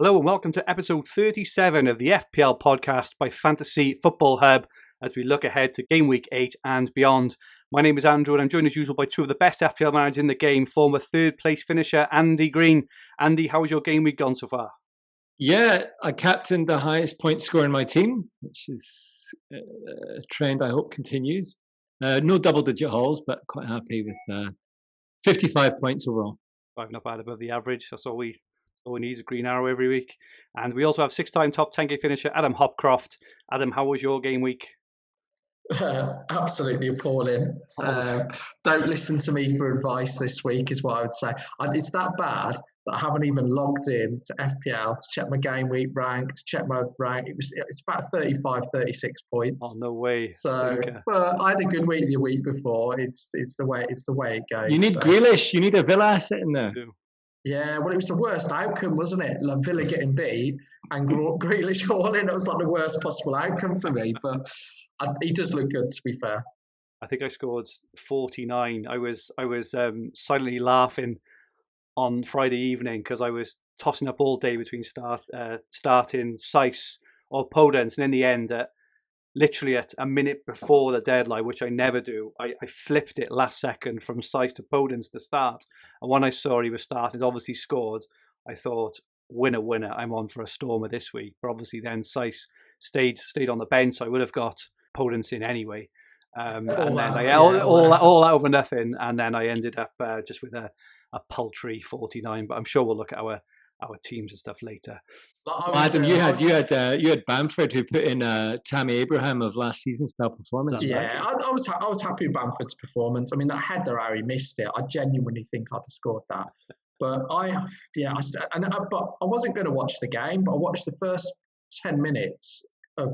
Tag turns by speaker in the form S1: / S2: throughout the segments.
S1: Hello and welcome to episode 37 of the FPL Podcast by Fantasy Football Hub as we look ahead to Gameweek 8 and beyond. My name is Andrew and I'm joined as usual by two of the best FPL managers in the game, former third place finisher Andy Green. Andy, how has your game week gone so far?
S2: Yeah, I captained the highest point scorer in my team, which is a trend I hope continues. No double-digit hauls, but quite happy with 55 points overall.
S1: Not bad, above the average. That's all we need is a green arrow every week. And we also have six-time top 10k finisher Adam Hopcroft. Adam, how was your game week?
S3: Absolutely appalling. Don't listen to me for advice this week is what I would say. It's that bad that I haven't even logged in to FPL to check my game week rank, to check my rank. It's about 35, 36 points.
S1: Oh, no way.
S3: So, but I had a good week the week before. It's the way it goes.
S2: You need Grealish. You need a Villa asset in there.
S3: Yeah, well, it was the worst outcome, wasn't it? Like Villa getting beat and Grealish hauling. It was like the worst possible outcome for me. But he does look good, to be fair.
S1: I think I scored 49. I was silently laughing on Friday evening because I was tossing up all day between starting Seiss or Podence, and in the end, literally at a minute before the deadline, which I never do, I flipped it last second from Seiss to Podence to start. And when I saw he was started, obviously scored, I thought, winner, I'm on for a stormer this week. But obviously then Seiss stayed on the bench, so I would have got Podence in anyway. And then all that over nothing, and then I ended up just with a paltry 49. But I'm sure we'll look at our teams and stuff later.
S2: Adam, you had Bamford who put in Tammy Abraham of last season's style performance.
S3: Yeah, I was happy with Bamford's performance. I mean, that header, how he missed it, I genuinely think I'd have scored that. But I wasn't going to watch the game, but I watched the first 10 minutes of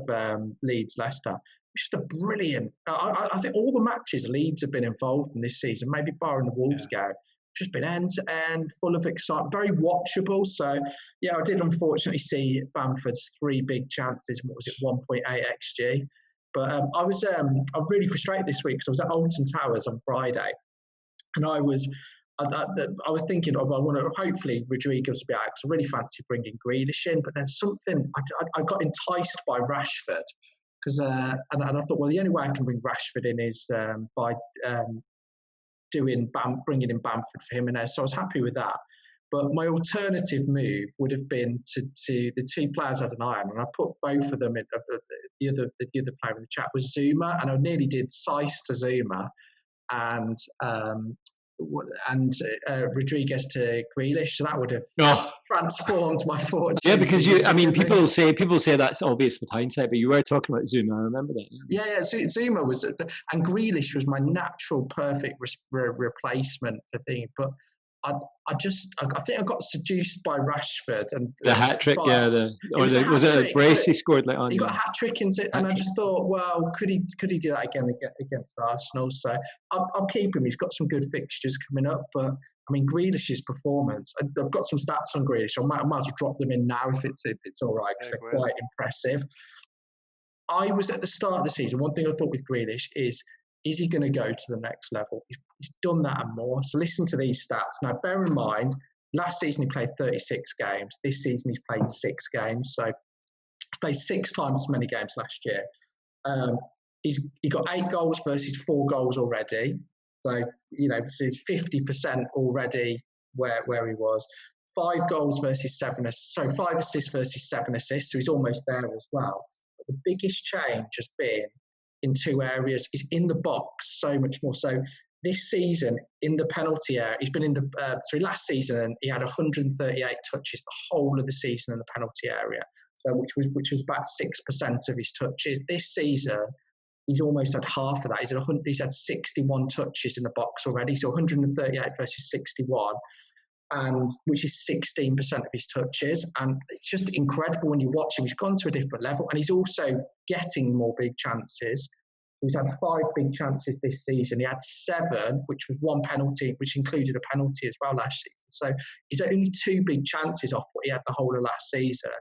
S3: Leeds Leicester. It's just a brilliant. I think all the matches Leeds have been involved in this season, maybe barring the Wolves game, just been end to end, full of excitement, very watchable. So yeah, I did unfortunately see Bamford's three big chances. What was it, 1.8 xg? But I was really frustrated this week because I was at Alton Towers on Friday, and I was thinking, I want to hopefully Rodriguez will be out because I really fancy bringing Grealish in. But then something I got enticed by Rashford because and I thought, well, the only way I can bring Rashford in is by bringing in Bamford for Jimenez. So I was happy with that. But my alternative move would have been to the two players I had an eye on, and I put both of them in. The other player in the chat was Zuma, and I nearly did Seiss to Zuma, and Rodriguez to Grealish. So that would have transformed my fortune.
S2: Yeah, because people say that's obvious with hindsight, but you were talking about Zuma. I remember that.
S3: Yeah. Zuma was, and Grealish was my natural perfect replacement for thing, but I think I got seduced by Rashford and
S2: the hat trick. Was it a brace he scored on?
S3: He got a hat trick into it, and I just thought, well, could he do that again against Arsenal? So I'll keep him. He's got some good fixtures coming up, but I mean Grealish's performance. I've got some stats on Grealish. I might as well drop them in now if it's all right, because they're quite impressive. I was at the start of the season. One thing I thought with Grealish is he going to go to the next level? He's done that and more. So listen to these stats. Now, bear in mind, last season he played 36 games. This season he's played 6 games. So he's played 6 times as many games last year. He got 8 goals versus 4 goals already. So, it's 50% already where he was. 5 goals versus 7 assists. So 5 assists versus 7 assists. So he's almost there as well. But the biggest change has been in 2 areas. Is in the box so much more. So this season in the penalty area, he's been in the last season he had 138 touches the whole of the season in the penalty area, so which was about 6% of his touches. This season he's almost had half of that. He's had 61 touches in the box already, so 138 versus 61, and which is 16% of his touches. And it's just incredible when you watch him. He's gone to a different level, and he's also getting more big chances. He's had 5 big chances this season. He had 7, which was 1 penalty, which included a penalty as well last season. So he's only 2 big chances off what he had the whole of last season.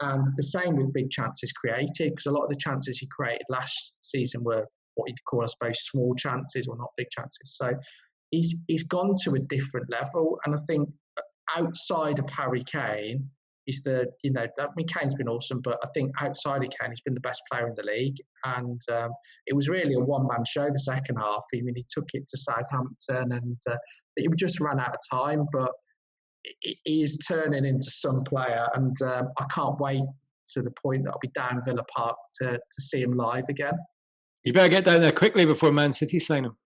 S3: And the same with big chances created, because a lot of the chances he created last season were what you'd call, I suppose, small chances or not big chances. So he's gone to a different level. And I think outside of Harry Kane, Kane's been awesome, but I think outside of Kane, he's been the best player in the league. And it was really a one-man show the second half. I mean, he took it to Southampton, and he just ran out of time. But he is turning into some player, and I can't wait to the point that I'll be down Villa Park to see him live again.
S2: You better get down there quickly before Man City sign him.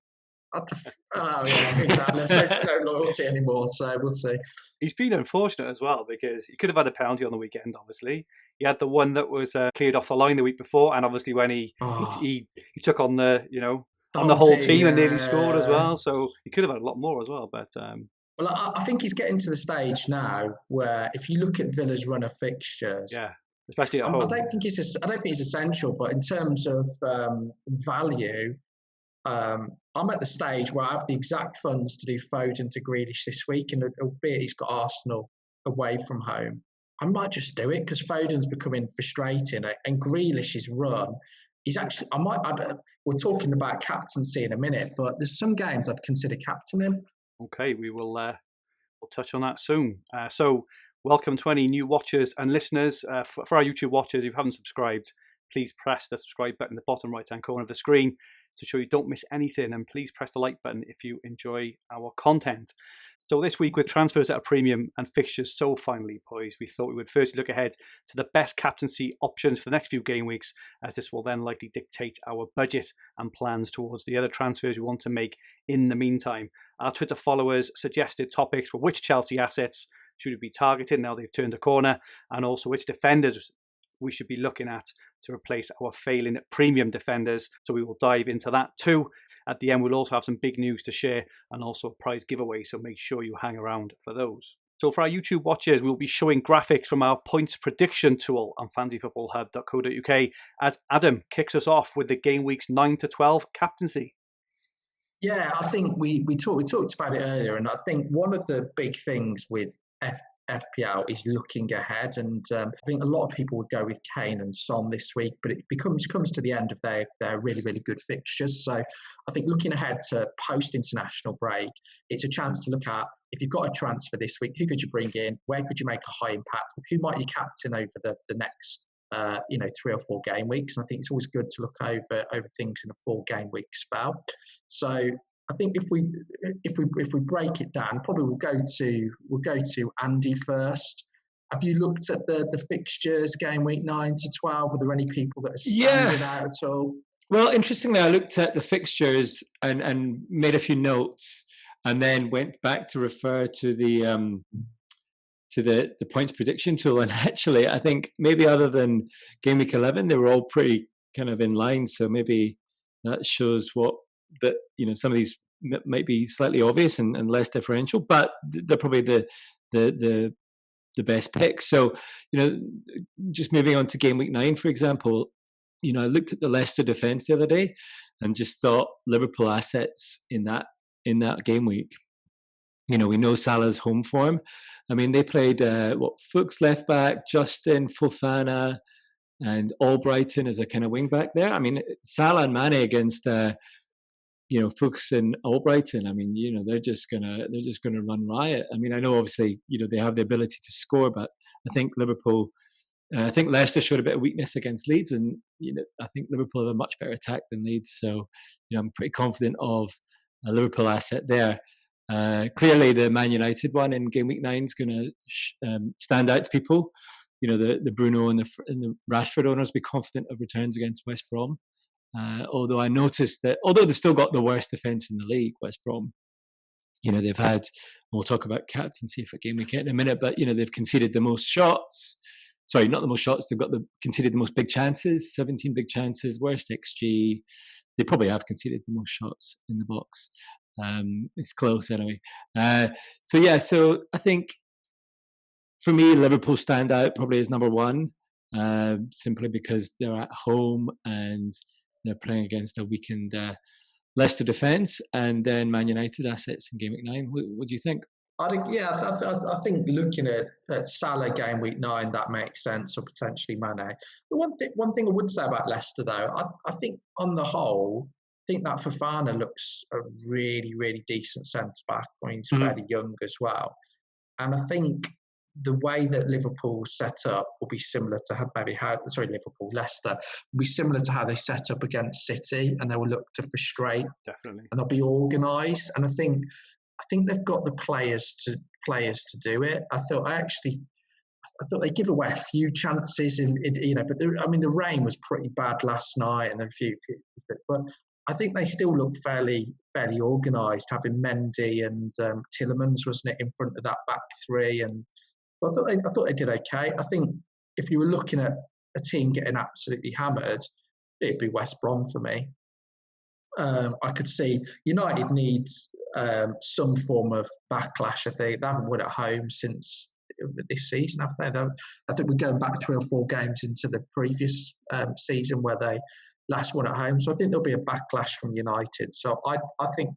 S3: Oh yeah, exactly. There's no loyalty anymore, so we'll see.
S1: He's been unfortunate as well, because he could have had a penalty on the weekend. Obviously, he had the one that was cleared off the line the week before, and obviously when he took on the on the whole team and nearly scored as well. So he could have had a lot more as well. But
S3: well, I think he's getting to the stage now where if you look at Villa's run of fixtures,
S1: especially at home,
S3: I don't think it's essential, but in terms of value. I'm at the stage where I have the exact funds to do Foden to Grealish this week, and albeit he's got Arsenal away from home, I might just do it because Foden's becoming frustrating, and Grealish's run, he's actually. We're talking about captaincy in a minute, but there's some games I'd consider captaining.
S1: Okay, we will. We'll touch on that soon. So, welcome to any new watchers and listeners. For our YouTube watchers, if you haven't subscribed, please press the subscribe button in the bottom right-hand corner of the screen to show you don't miss anything, and please press the like button if you enjoy our content. So this week, with transfers at a premium and fixtures so finely poised, we thought we would first look ahead to the best captaincy options for the next few game weeks, as this will then likely dictate our budget and plans towards the other transfers we want to make in the meantime. Our Twitter followers suggested topics for which Chelsea assets should we be targeting now they've turned a corner, and also which defenders we should be looking at to replace our failing premium defenders. So we will dive into that too. At the end, we'll also have some big news to share and also a prize giveaway, so make sure you hang around for those. So for our YouTube watchers, we'll be showing graphics from our points prediction tool on fantasyfootballhub.co.uk as Adam kicks us off with the Gameweeks 9 to 12 captaincy.
S3: Yeah, I think we talked about it earlier, and I think one of the big things with FPL is looking ahead, and I think a lot of people would go with Kane and Son this week, but it comes to the end of their really, really good fixtures. So I think looking ahead to post-international break, it's a chance to look at, if you've got a transfer this week, who could you bring in, where could you make a high impact, who might you captain over the next 3 or 4 game weeks. And I think it's always good to look over things in a 4-game week spell. So I think if we break it down, probably we'll go to Andy first. Have you looked at the fixtures, game week 9 to 12? Are there any people that are standing out at all?
S2: Well, interestingly, I looked at the fixtures and made a few notes, and then went back to refer to the points prediction tool. And actually, I think maybe other than game week 11, they were all pretty kind of in line. So maybe that shows some of these might be slightly obvious and less differential, but they're probably the best picks. So, just moving on to game week 9, for example, I looked at the Leicester defence the other day and just thought Liverpool assets in that game week. We know Salah's home form. I mean, they played Fuchs left back, Justin, Fofana, and Albrighton as a kind of wing back there. I mean, Salah and Mane against Fuchs and Albrighton. I mean, they're just gonna run riot. I mean, I know obviously they have the ability to score, but I think Leicester showed a bit of weakness against Leeds, and I think Liverpool have a much better attack than Leeds. So I'm pretty confident of a Liverpool asset there. Clearly, the Man United one in game week 9 is going to stand out to people. The Bruno and the Rashford owners be confident of returns against West Brom. Although I noticed that, although they've still got the worst defence in the league, West Brom, they've had, we'll talk about captaincy for game week 8 in a minute, but they've conceded the most shots. Sorry, not the most shots. They've conceded the most big chances, 17 big chances, worst XG. They probably have conceded the most shots in the box. It's close anyway. So I think for me, Liverpool stand out probably as number 1, simply because they're at home and they're playing against a weakened Leicester defence, and then Man United assets in game week 9. What do you think?
S3: I think looking at Salah game week 9, that makes sense, or potentially Mane. The one thing I would say about Leicester though, I think on the whole, I think that Fofana looks a really, really decent centre back. I mean, he's fairly young as well, and I think the way that Liverpool set up will be similar to Leicester will be similar to how they set up against City, and they will look to frustrate.
S1: Definitely.
S3: And they'll be organised. And I think they've got the players to do it. I thought they give away a few chances but the rain was pretty bad last night and a few, but I think they still look fairly organised, having Mendy and Tielemans, wasn't it, in front of that back three, and I thought they did okay. I think if you were looking at a team getting absolutely hammered, it'd be West Brom for me. I could see United needs some form of backlash. I think they haven't won at home since this season, have they? I think we're going back 3 or 4 games into the previous season where they last won at home. So I think there'll be a backlash from United. So I think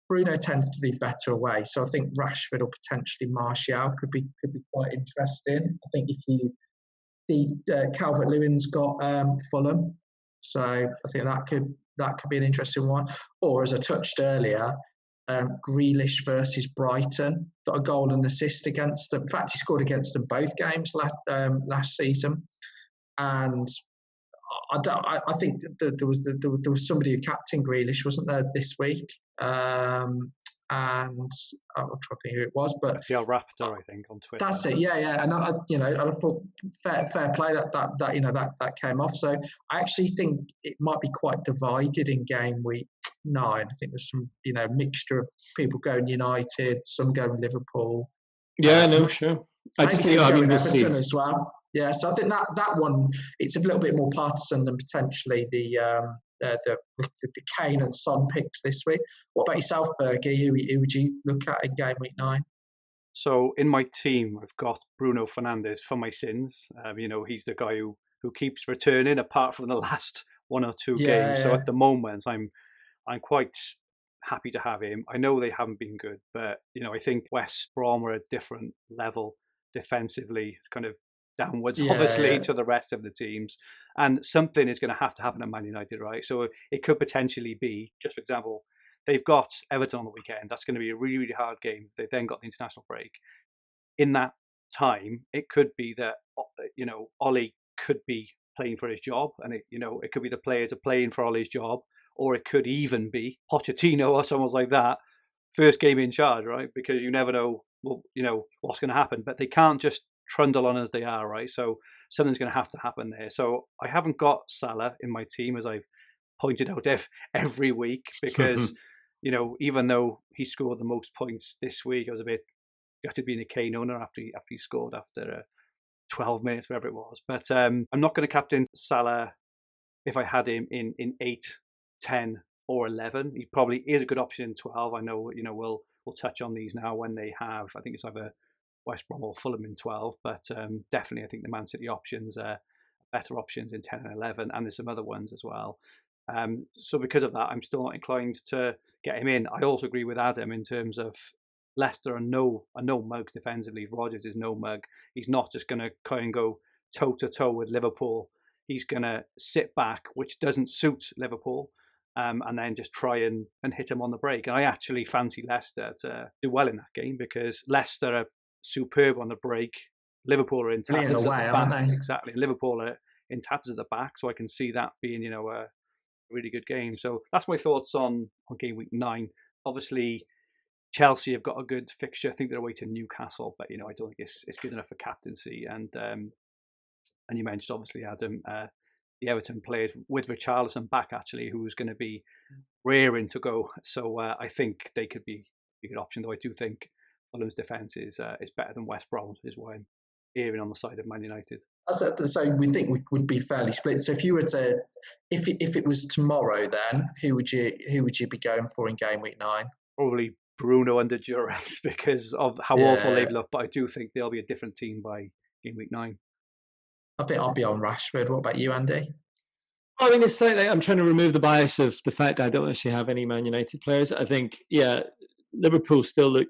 S3: Bruno tends to do better away. So I think Rashford or potentially Martial could be quite interesting. I think if you see Calvert-Lewin's got Fulham, so I think that could be an interesting one. Or as I touched earlier, Grealish versus Brighton, got a goal and assist against them. In fact, he scored against them both games last season. And I think that there was somebody who captained Grealish, wasn't there, this week? And I'm trying to think who it was, but
S1: FPL Raptor, I think, on Twitter.
S3: That's it, yeah. And I thought fair play that came off. So I actually think it might be quite divided in game week 9. I think there's some mixture of people going United, some going Liverpool.
S2: Yeah, no, sure. I just think we'll see
S3: as well. Yeah, so I think that one, it's a little bit more partisan than potentially the Kane and Son picks this week. What about yourself, Fergie? Who would you look at in game week 9?
S1: So in my team, I've got Bruno Fernandes for my sins. He's the guy who keeps returning, apart from the last 1 or 2 games. So at the moment, I'm quite happy to have him. I know they haven't been good, but I think West Brom are a different level defensively. It's kind of downwards, obviously, to the rest of the teams. And something is going to happen at Man United, right? So it could potentially be, just for example, they've got Everton on the weekend. That's going to be a really, really hard game. They've then got the international break. In that time, it could be that, Ollie could be playing for his job, and it could be the players are playing for Ollie's job, or it could even be Pochettino or someone like that, first game in charge, right? Because you never know, what's going to happen. But they can't just trundle on as they are, right? So something's going to have to happen there. So I haven't got Salah in my team, as I've pointed out every week, because even though he scored the most points this week, I was a bit gutted being a Kane owner after he scored after 12 minutes, whatever it was. But I'm not going to captain Salah if I had him in 8, 10 or 11. He probably is a good option in 12. I know, we'll touch on these now when they have, I think it's either West Brom or Fulham in 12, but definitely I think the Man City options are better options in 10 and 11, and there's some other ones as well. So because of that, I'm still not inclined to get him in. I also agree with Adam in terms of Leicester are no mugs defensively. Rodgers is no mug. He's not just going to kind of go toe-to-toe with Liverpool. He's going to sit back, which doesn't suit Liverpool, and then just try and hit him on the break. And I actually fancy Leicester to do well in that game, because Leicester are superb on the break. Liverpool are in tatters at the back. Exactly. Liverpool are in tatters at the back, so I can see that being, a really good game. So that's my thoughts on game week 9. Obviously, Chelsea have got a good fixture. I think they're away to Newcastle, but I don't think it's good enough for captaincy. And you mentioned, obviously, Adam, the Everton players with Richarlison back, actually, who's going to be raring to go. So I think they could be a good option, though I do think Fulham's defence is better than West Brom, is why I'm erring on the side of Man United.
S3: So we think we would be fairly split. So if you were to, if it was tomorrow, then who would you be going for in game week 9?
S1: Probably Bruno under duress because of how awful they've looked. But I do think they'll be a different team by game week 9.
S3: I think I'll be on Rashford. What about you, Andy?
S2: I mean, it's slightly, I'm trying to remove the bias of the fact that I don't actually have any Man United players. I think, Liverpool still look,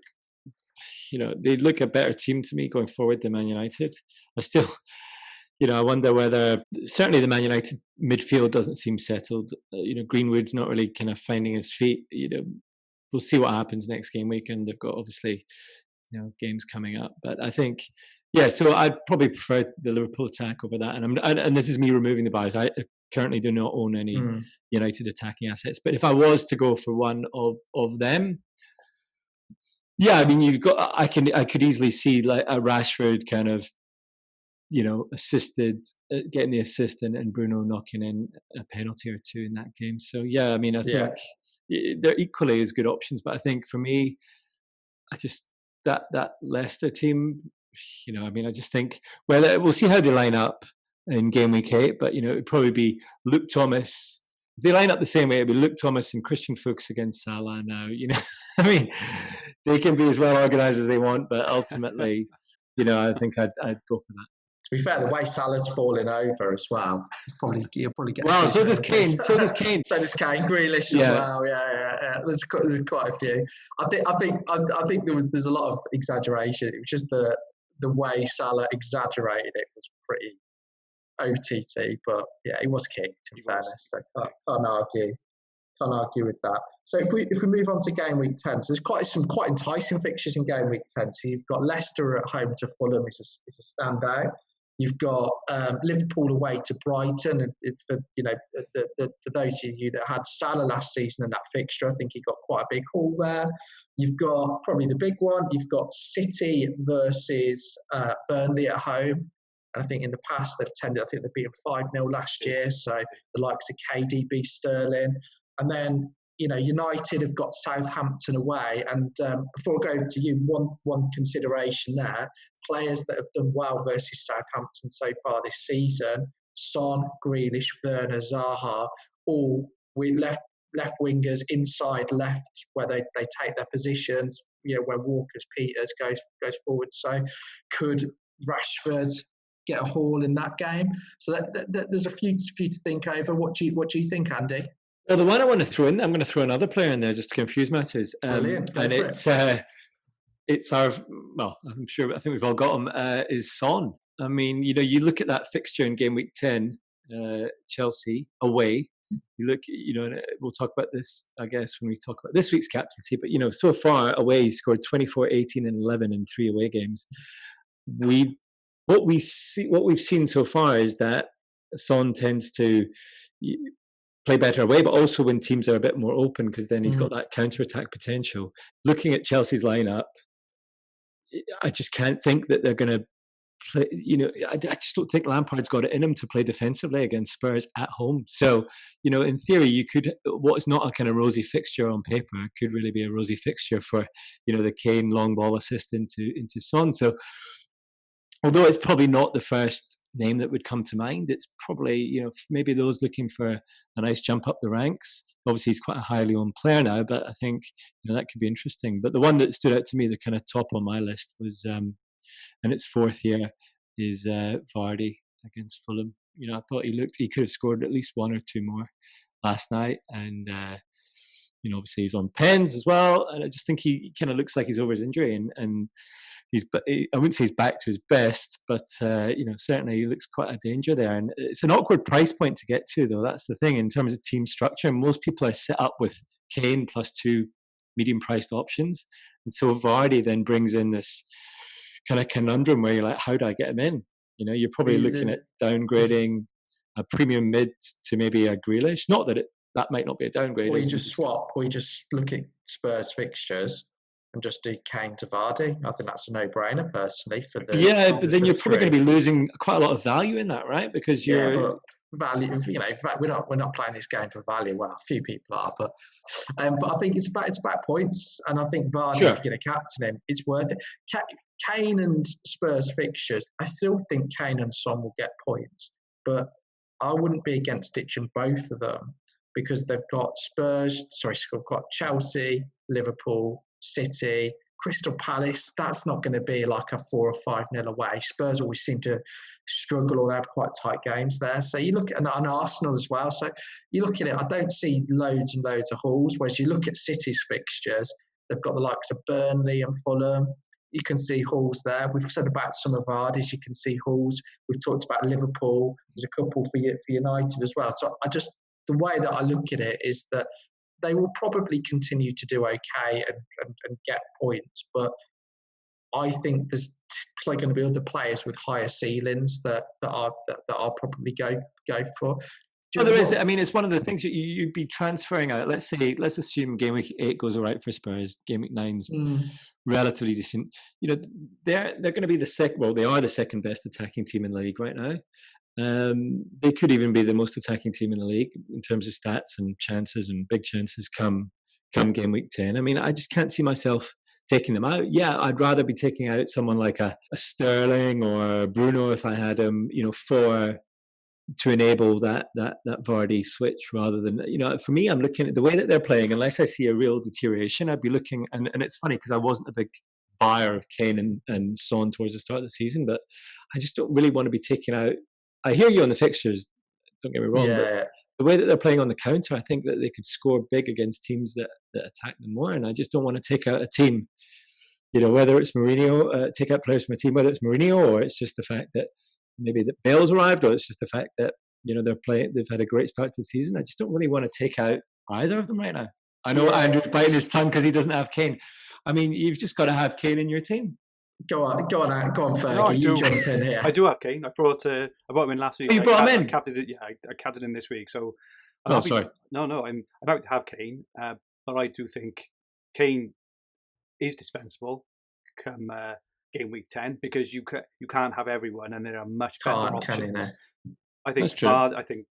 S2: they look a better team to me going forward than Man United. I still, I wonder whether, certainly the Man United midfield doesn't seem settled. Greenwood's not really kind of finding his feet. We'll see what happens next game week, and they've got obviously, games coming up. But I think Yeah, so I'd probably prefer the Liverpool attack over that. And this is me removing the bias. I currently do not own any United attacking assets. But if I was to go for one of them, yeah, I mean, I could easily see like a Rashford kind of, assisted, getting the assist and Bruno knocking in a penalty or two in that game. So yeah, I mean, I think they're equally as good options. But I think for me, I just that Leicester team, I mean, I just think, well, we'll see how they line up in game week 8, but it'd probably be Luke Thomas. If they line up the same way, it'd be Luke Thomas and Christian Fuchs against Salah now. I mean, they can be as well organised as they want, but ultimately, I think I'd go for that.
S3: To be fair, the way Salah's falling over as well, you'll probably get.
S2: Well, so does Kane. So does Kane.
S3: Grealish as well. Yeah. There's quite a few. I think there's a lot of exaggeration. It was just the way Salah exaggerated it was pretty OTT. But yeah, he was kicked. In fairness, so can't argue with that. So if we move on to game week 10, so there's some quite enticing fixtures in game week 10. So you've got Leicester at home to Fulham, is a standout. You've got Liverpool away to Brighton. For those of you that had Salah last season in that fixture, I think he got quite a big haul there. You've got probably the big one. You've got City versus Burnley at home. And I think in the past they've beaten 5-0 last year. So the likes of KDB, Sterling, and then United have got Southampton away. And before I go to you, one consideration there: players that have done well versus Southampton so far this season: Son, Grealish, Werner, Zaha, all with left wingers inside left, where they take their positions. Where Walker-Peters goes forward. So could Rashford get a haul in that game? So there's a few to think over. What do you think, Andy?
S2: Well, the one I want to throw in, I'm going to throw another player in there just to confuse matters.
S3: Brilliant.
S2: And it's our, well, I'm sure, I think we've all got him, is Son. I mean, you look at that fixture in game week 10, Chelsea away. You look, and we'll talk about this, I guess, when we talk about this week's captaincy. But, so far away, he scored 24, 18 and 11 in 3 away games. What we've seen so far is that Son tends to play better away, but also when teams are a bit more open, because then he's got that counter-attack potential. Looking at Chelsea's lineup, I just can't think that they're going to play. I just don't think Lampard's got it in him to play defensively against Spurs at home. So, in theory, what is not a kind of rosy fixture on paper could really be a rosy fixture for, the Kane long ball assist into Son. So, although it's probably not the first name that would come to mind, it's probably, maybe those looking for a nice jump up the ranks. Obviously, he's quite a highly owned player now, but I think, that could be interesting. But the one that stood out to me, the kind of top on my list was, and its 4th year, is Vardy against Fulham. I thought he could have scored at least 1 or 2 more last night. And, obviously he's on pens as well. And I just think he kind of looks like he's over his injury and I wouldn't say he's back to his best, but certainly he looks quite a danger there. And it's an awkward price point to get to, though. That's the thing in terms of team structure. Most people are set up with Kane plus 2 medium-priced options, and so Vardy then brings in this kind of conundrum where you're like, how do I get him in? You're probably looking at downgrading a premium mid to maybe a Grealish. Not that that might not be a downgrade.
S3: Or you just swap. Or you just look at Spurs fixtures and just do Kane to Vardy. I think that's a no-brainer, personally.
S2: But then you're probably going to be losing quite a lot of value in that, right? Because
S3: but value. In fact, we're not playing this game for value. Well, a few people are, but I think it's about points, and I think Vardy, if you're going to captain him, it's worth it. Kane and Spurs fixtures, I still think Kane and Son will get points, but I wouldn't be against ditching both of them because they've got Chelsea, Liverpool, City, Crystal Palace. That's not going to be like a 4 or 5-0 away. Spurs always seem to struggle, or they have quite tight games there. So you look at an Arsenal as well. So you look at it, I don't see loads and loads of hauls. Whereas you look at City's fixtures, they've got the likes of Burnley and Fulham. You can see hauls there. We've said about some of Vardy's, you can see hauls. We've talked about Liverpool. There's a couple for United as well. So the way that I look at it is that they will probably continue to do okay and get points. But I think there's going to be other players with higher ceilings that I'll probably go for.
S2: Well, there is. I mean, it's one of the things that you'd be transferring out. Let's assume Game Week 8 goes all right for Spurs. Game Week 9's relatively decent. You know, they're going to be the second. Well, they are the second best attacking team in the league right now. They could even be the most attacking team in the league in terms of stats and chances and big chances come Game Week 10. I mean, I just can't see myself taking them out. Yeah, I'd rather be taking out someone like a Sterling or Bruno if I had him, you know, to enable that Vardy switch rather than, you know, for me, I'm looking at the way that they're playing. Unless I see a real deterioration, I'd be looking, and it's funny because I wasn't a big buyer of Kane and Son towards the start of the season, but I just don't really want to be taking out. I hear you on the fixtures, don't get me wrong, but the way that they're playing on the counter, I think that they could score big against teams that attack them more, and I just don't want to take out a team, you know, whether it's Mourinho, take out players from a team, whether it's Mourinho or it's just the fact that maybe that Bale's arrived, or it's just the fact that, you know, they've had a great start to the season. I just don't really want to take out either of them right now. I know Andrew's biting his tongue because he doesn't have Kane. I mean, you've just got to have Kane in your team.
S3: Go on, Fergie. No, you jump in here.
S1: I do have Kane. I brought him in last week.
S2: Oh, you brought him in?
S1: I captained him this week. So,
S2: sorry.
S1: No, I'm about to have Kane, but I do think Kane is dispensable come Game Week 10 because you can't have everyone, and there are much better options. I think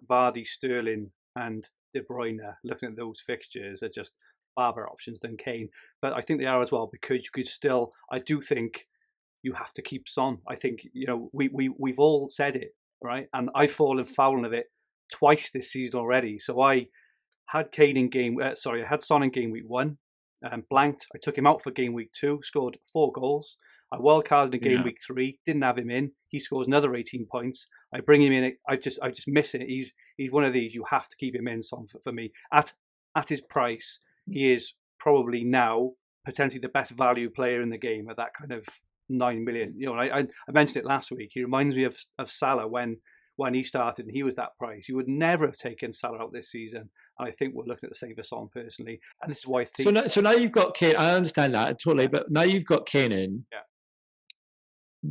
S1: Vardy, Sterling, and De Bruyne, looking at those fixtures, are just far better options than Kane. But I think they are as well because you could still. I do think you have to keep Son. I think, you know, we've all said it, right? And I've fallen foul of it twice this season already. So I had Son in Game Week 1, blanked. I took him out for Game Week 2, scored 4 goals. I wildcarded in Game Week 3, didn't have him in. He scores another 18 points. I bring him in. I just miss it. He's one of these you have to keep him in, Son, for me. At his price, he is probably now potentially the best value player in the game at that kind of 9 million. You know, I mentioned it last week. He reminds me of Salah when he started and he was that price. You would never have taken Salah out this season. And I think we're looking at the same for Son personally. And this is why I think.
S2: So now you've got Kane. I understand that totally, but now you've got Kane in.
S1: Yeah.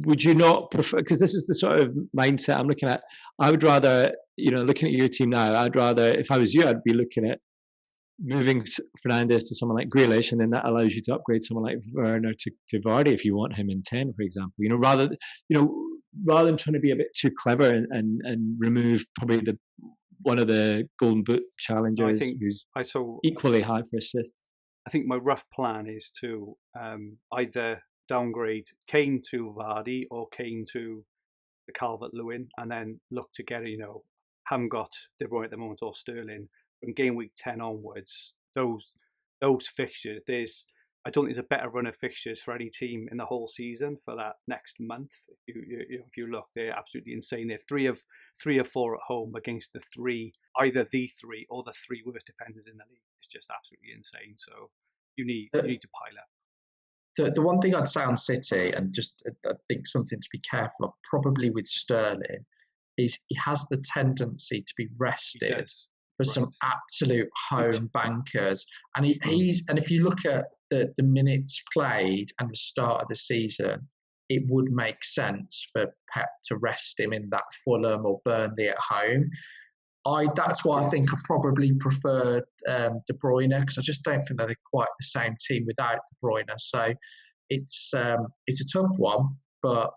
S2: Would you not prefer? Because this is the sort of mindset I'm looking at. I would rather, you know, looking at your team now. I'd rather, if I was you, I'd be looking at moving Fernandes to someone like Grealish, and then that allows you to upgrade someone like Werner to Vardy if you want him in 10, for example. You know, rather than trying to be a bit too clever and remove probably one of the Golden Boot challengers who's equally high for assists.
S1: I think my rough plan is to either downgrade Kane to Vardy or Kane to the Calvert-Lewin, and then look to get, you know, haven't got De Bruyne at the moment or Sterling. From Game Week 10 onwards, those fixtures, I don't think there's a better run of fixtures for any team in the whole season for that next month. If you look, they're absolutely insane. They're 3 of 4 at home against either the three or the 3 worst defenders in the league. It's just absolutely insane. So you need to pile up.
S3: The one thing I'd say on City, and just I think something to be careful of, probably with Sterling, is he has the tendency to be rested for some absolute home bankers, and and if you look at the minutes played and the start of the season, it would make sense for Pep to rest him in that Fulham or Burnley at home. That's why I think I probably prefer De Bruyne, because I just don't think they're quite the same team without De Bruyne. So it's a tough one, but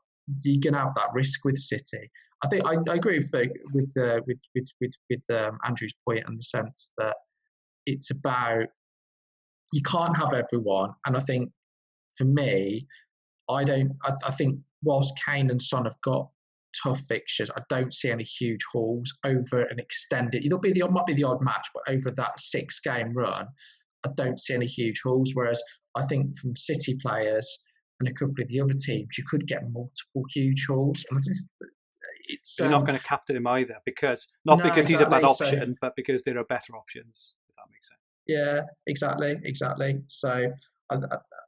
S3: you're gonna have that risk with City. I think I agree with Andrew's point in the sense that it's about, you can't have everyone, and I think for me, I think whilst Kane and Son have got tough fixtures, I don't see any huge hauls over an extended. Might be the odd match, but over that 6-game run, I don't see any huge hauls. Whereas I think from City players and a couple of the other teams, you could get multiple huge hauls. And
S1: you're not going to captain him either, because he's a bad option, but because there are better options. If that makes sense.
S3: Yeah, exactly. So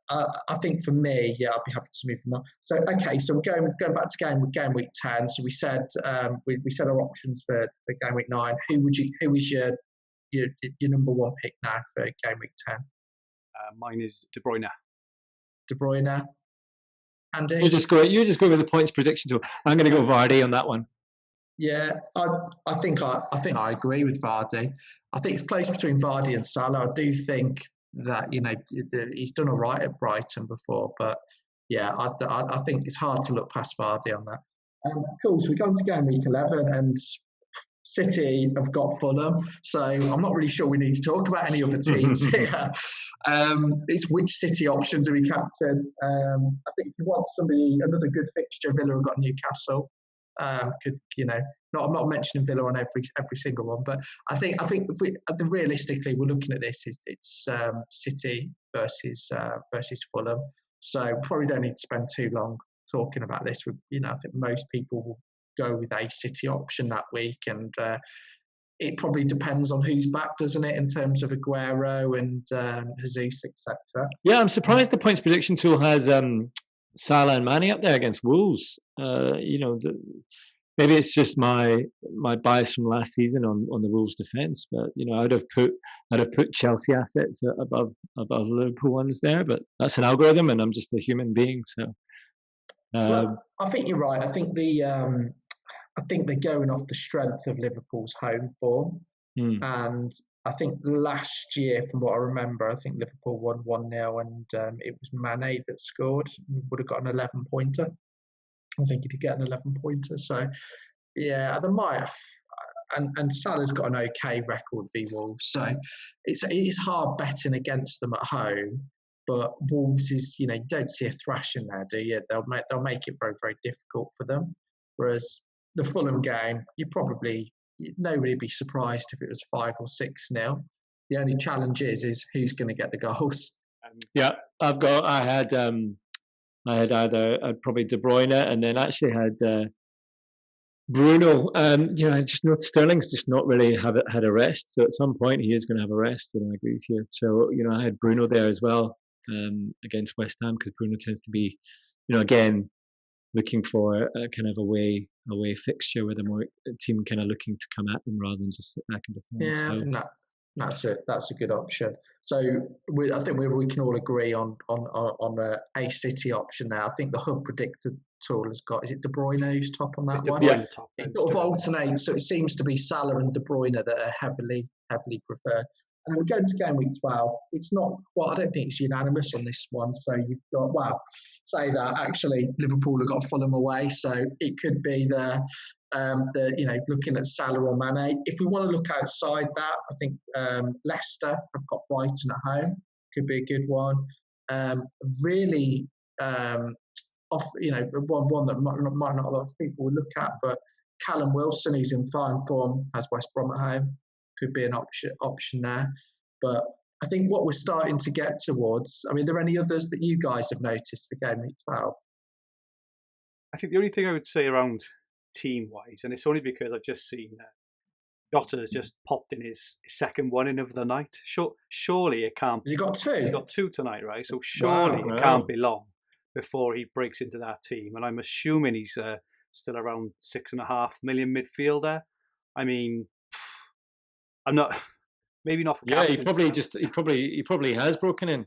S3: I think for me, I'd be happy to move them on. So okay, so we're going back to Game Week 10. So we said we said our options for Game Week 9. Who is your number one pick now for Game Week 10?
S1: Mine is De Bruyne.
S3: De Bruyne. Andy?
S2: You just go with the points prediction tool. I'm going to go Vardy on that one.
S3: Yeah, I think I agree with Vardy. I think it's placed between Vardy and Salah. I do think that he's done all right at Brighton before, but yeah, I think it's hard to look past Vardy on that. Cool. So we go into game week 11, and City have got Fulham, so I'm not really sure we need to talk about any other teams here. It's which City option do we captain? I think if you want another good fixture, Villa have got Newcastle. I'm not mentioning Villa on every single one, but I think realistically we're looking at this. It's City versus Fulham, so probably don't need to spend too long talking about this. I think most people will go with a City option that week, and it probably depends on who's back, doesn't it, in terms of Aguero and Jesus, etc.
S2: Yeah, I'm surprised the points prediction tool has Salah and Mane up there against Wolves. Maybe it's just my bias from last season on the Wolves defence, but I'd have put Chelsea assets above Liverpool ones there, but that's an algorithm, and I'm just a human being. So,
S3: well, I think you're right. I think they're going off the strength of Liverpool's home form, and I think last year, from what I remember, I think Liverpool won 1-0, and it was Mane that scored. He would have got an 11-pointer. I think he did get an 11-pointer. So, yeah, they might. And Salah's got an okay record v Wolves. So it's hard betting against them at home. But Wolves is, you don't see a thrashing there, do you? They'll make it very, very difficult for them. Whereas the Fulham game, nobody would be surprised if it was 5 or 6-0. The only challenge is who's going to get the goals.
S2: Yeah, I had either probably De Bruyne, and then actually had Bruno. I just know Sterling's just not really had a rest. So at some point he is going to have a rest. I agree with you. So I had Bruno there as well against West Ham, because Bruno tends to be, again, looking for a kind of away fixture with a team kind of looking to come at them rather than just sit back and defend.
S3: Yeah, I think that's a good option. So I think we can all agree on a City option now. I think the Hub Predictor tool has got, is it De Bruyne who's top on that one?
S1: Yeah.
S3: It sort of alternates, so it seems to be Salah and De Bruyne that are heavily preferred. And then we go into game week 12. It's not, I don't think it's unanimous on this one. So you've got, say that actually Liverpool have got Fulham away, so it could be looking at Salah or Mane. If we want to look outside that, I think Leicester have got Brighton at home. Could be a good one. Really, one that might not a lot of people will look at, but Callum Wilson, who's in fine form, has West Brom at home. Could be an option there. But I think what we're starting to get towards, are there any others that you guys have noticed for game week 12?
S1: I think the only thing I would say around team-wise, and it's only because I've just seen Jota has just popped in his second one in of the night. Surely it can't be.
S3: Has he got 2?
S1: He's got 2 tonight, right? So surely it can't be long before he breaks into that team. And I'm assuming he's still around 6.5 million midfielder. I'm not. Maybe not for captaincy.
S2: He probably has broken in.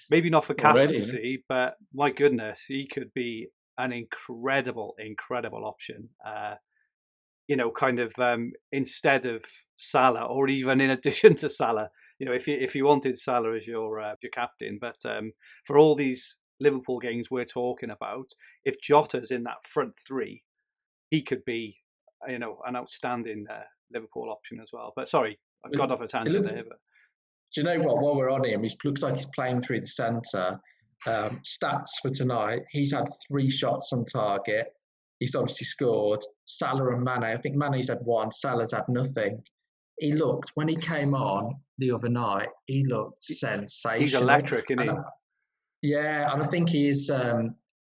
S1: Maybe not for captaincy, but my goodness, he could be an incredible option. Instead of Salah, or even in addition to Salah. If you wanted Salah as your captain, but for all these Liverpool games we're talking about, if Jota's in that front three, he could be, an outstanding Liverpool option as well. But sorry, I've got off a tangent there. But
S3: do you know what? While we're on him, he looks like he's playing through the centre. Stats for tonight: he's had 3 shots on target. He's obviously scored. Salah and Mane. I think Mane's had 1. Salah's had nothing. He looked, when he came on the other night, he looked sensational.
S1: He's electric, isn't he?
S3: Yeah, and I think he is.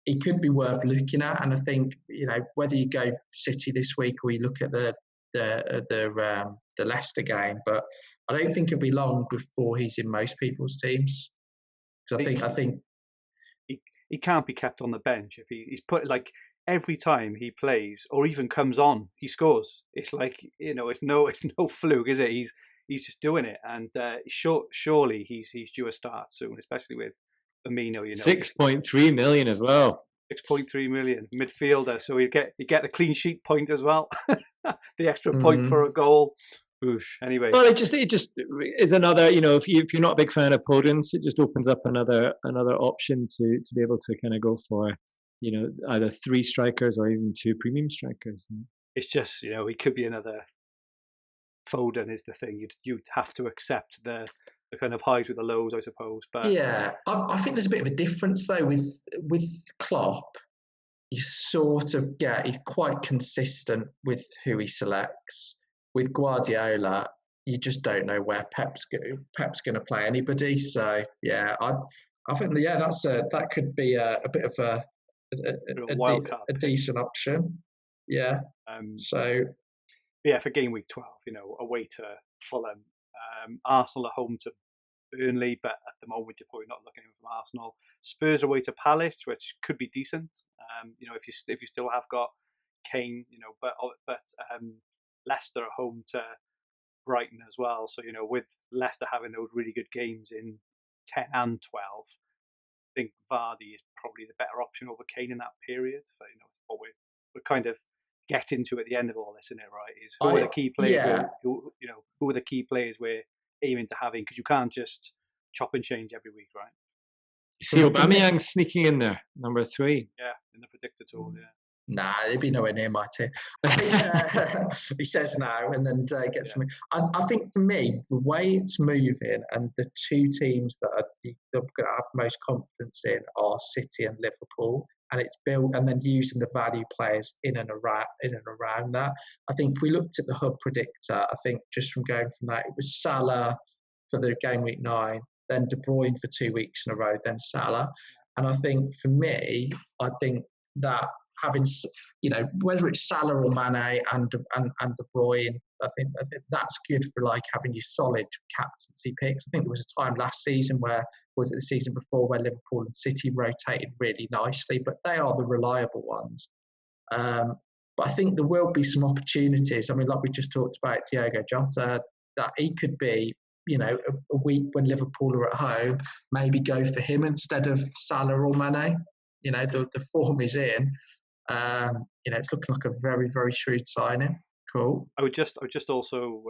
S3: He could be worth looking at. And I think whether you go City this week or you look at the Leicester game, but I don't think it'll be long before he's in most people's teams. Because I think
S1: he can't be kept on the bench if he's put every time he plays or even comes on, he scores. It's like it's no fluke, is it? He's just doing it, and surely he's due a start soon, especially with Firmino.
S2: 6.3 million as well.
S1: 6.3 million midfielder, so you get a clean sheet point as well. The extra point for a goal. Oosh. Anyway,
S2: well, it just is another. If you're not a big fan of Podence, it just opens up another option to be able to kind of go for either 3 strikers or even 2 premium strikers.
S1: It's just he could be another Foden is the thing. You'd have to accept the kind of highs with the lows, I suppose. But
S3: yeah, I think there's a bit of a difference though with Klopp. You sort of he's quite consistent with who he selects. With Guardiola, you just don't know where Pep's going to play anybody. So yeah, I think that could be a bit of a decent option. Yeah.
S1: For game week 12, away to Fulham, Arsenal at home to Burnley, but at the moment you're probably not looking at from Arsenal. Spurs away to Palace, which could be decent. If you still have got Kane, but Leicester at home to Brighton as well. So with Leicester having those really good games in 10 and 12, I think Vardy is probably the better option over Kane in that period. So what we're kind of getting to at the end of all this, isn't it? Right? Is who are the key players?
S3: Yeah.
S1: Who are the key players we're aiming to having? Because you can't just chop and change every week, right?
S2: You see Aubameyang sneaking in there, number 3.
S1: Yeah, in the predictor tool. Yeah.
S3: Nah, he'd be nowhere near my team. He says no and then gets something. I think for me, the way it's moving and the 2 teams that I'm going to have most confidence in are City and Liverpool. And it's built and then using the value players in and around that. I think if we looked at the hub predictor, I think just from going from that, it was Salah for the game week 9, then De Bruyne for 2 weeks in a row, then Salah. And I think for me, I think that having, whether it's Salah or Mane and De Bruyne, I think that's good for like having your solid captaincy picks. I think there was a time last season was it the season before where Liverpool and City rotated really nicely, but they are the reliable ones. But I think there will be some opportunities. I mean, like we just talked about Diogo Jota, that he could be, a week when Liverpool are at home, maybe go for him instead of Salah or Mane. The form is in. It's looking like a very, very shrewd signing. Cool.
S1: I would just also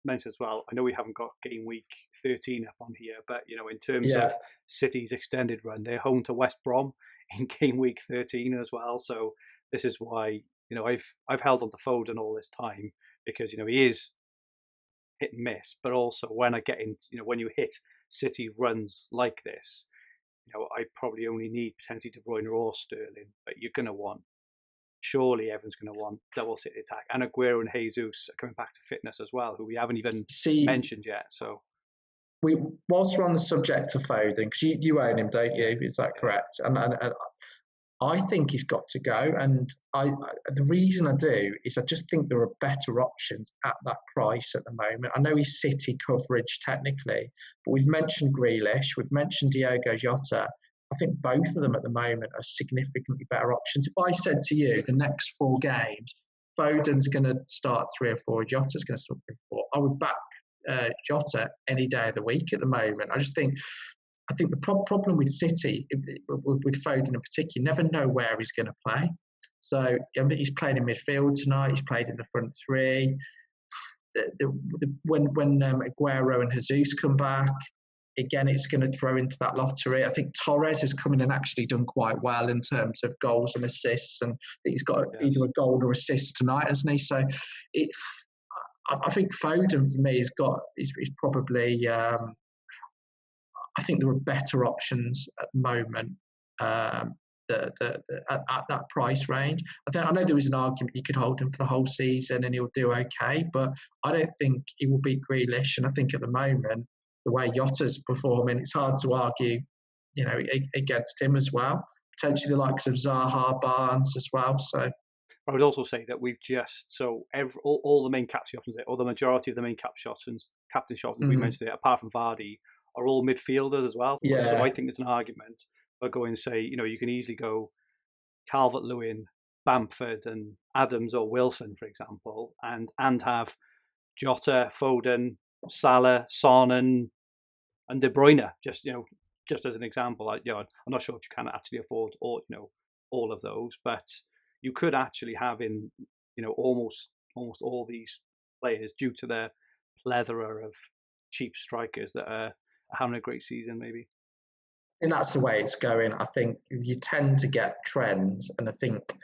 S1: mention as well, I know we haven't got game week 13 up on here, but in terms of City's extended run, they're home to West Brom in game week 13 as well. So this is why I've held on to Foden all this time, because he is hit and miss, but also when I get into when you hit City runs like this, I probably only need potentially De Bruyne or Sterling, but you're going to want. Surely everyone's going to want double City attack. And Aguero and Jesus are coming back to fitness as well, who we haven't even mentioned yet. So,
S3: whilst we're on the subject of Foden, because you own him, don't you? Is that correct? And I think he's got to go. And the reason I do is I just think there are better options at that price at the moment. I know he's City coverage technically, but we've mentioned Grealish, we've mentioned Diogo Jota. I think both of them at the moment are significantly better options. If I said to you the next 4 games, Foden's going to start 3 or 4, Jota's going to start 3 or 4, I would back Jota any day of the week at the moment. I think the problem with City, with Foden in particular, you never know where he's going to play. So he's playing in midfield tonight. He's played in the front 3. When Aguero and Jesus come back, again, it's going to throw into that lottery. I think Torres has come in and actually done quite well in terms of goals and assists, and I think he's got either a goal or assist tonight, hasn't he? So I think Foden for me he's probably. I think there are better options at the moment at that price range. I know there is an argument you could hold him for the whole season and he'll do okay, but I don't think he will beat Grealish. And I think at the moment, the way Jota's performing, it's hard to argue, against him as well. Potentially the likes of Zaha, Barnes as well. So
S1: I would also say that we've just all the main captain options, or the majority of the main captain options we mentioned, apart from Vardy, are all midfielders as well.
S3: Yeah.
S1: So I think there's an argument for going and say, you can easily go Calvert-Lewin, Bamford and Adams or Wilson, for example, and have Jota, Foden, Salah, Son and De Bruyne, just as an example. I'm not sure if you can actually afford all of those, but you could actually have in, almost all these players due to their plethora of cheap strikers that are having a great season, maybe.
S3: And that's the way it's going. I think you tend to get trends, and I think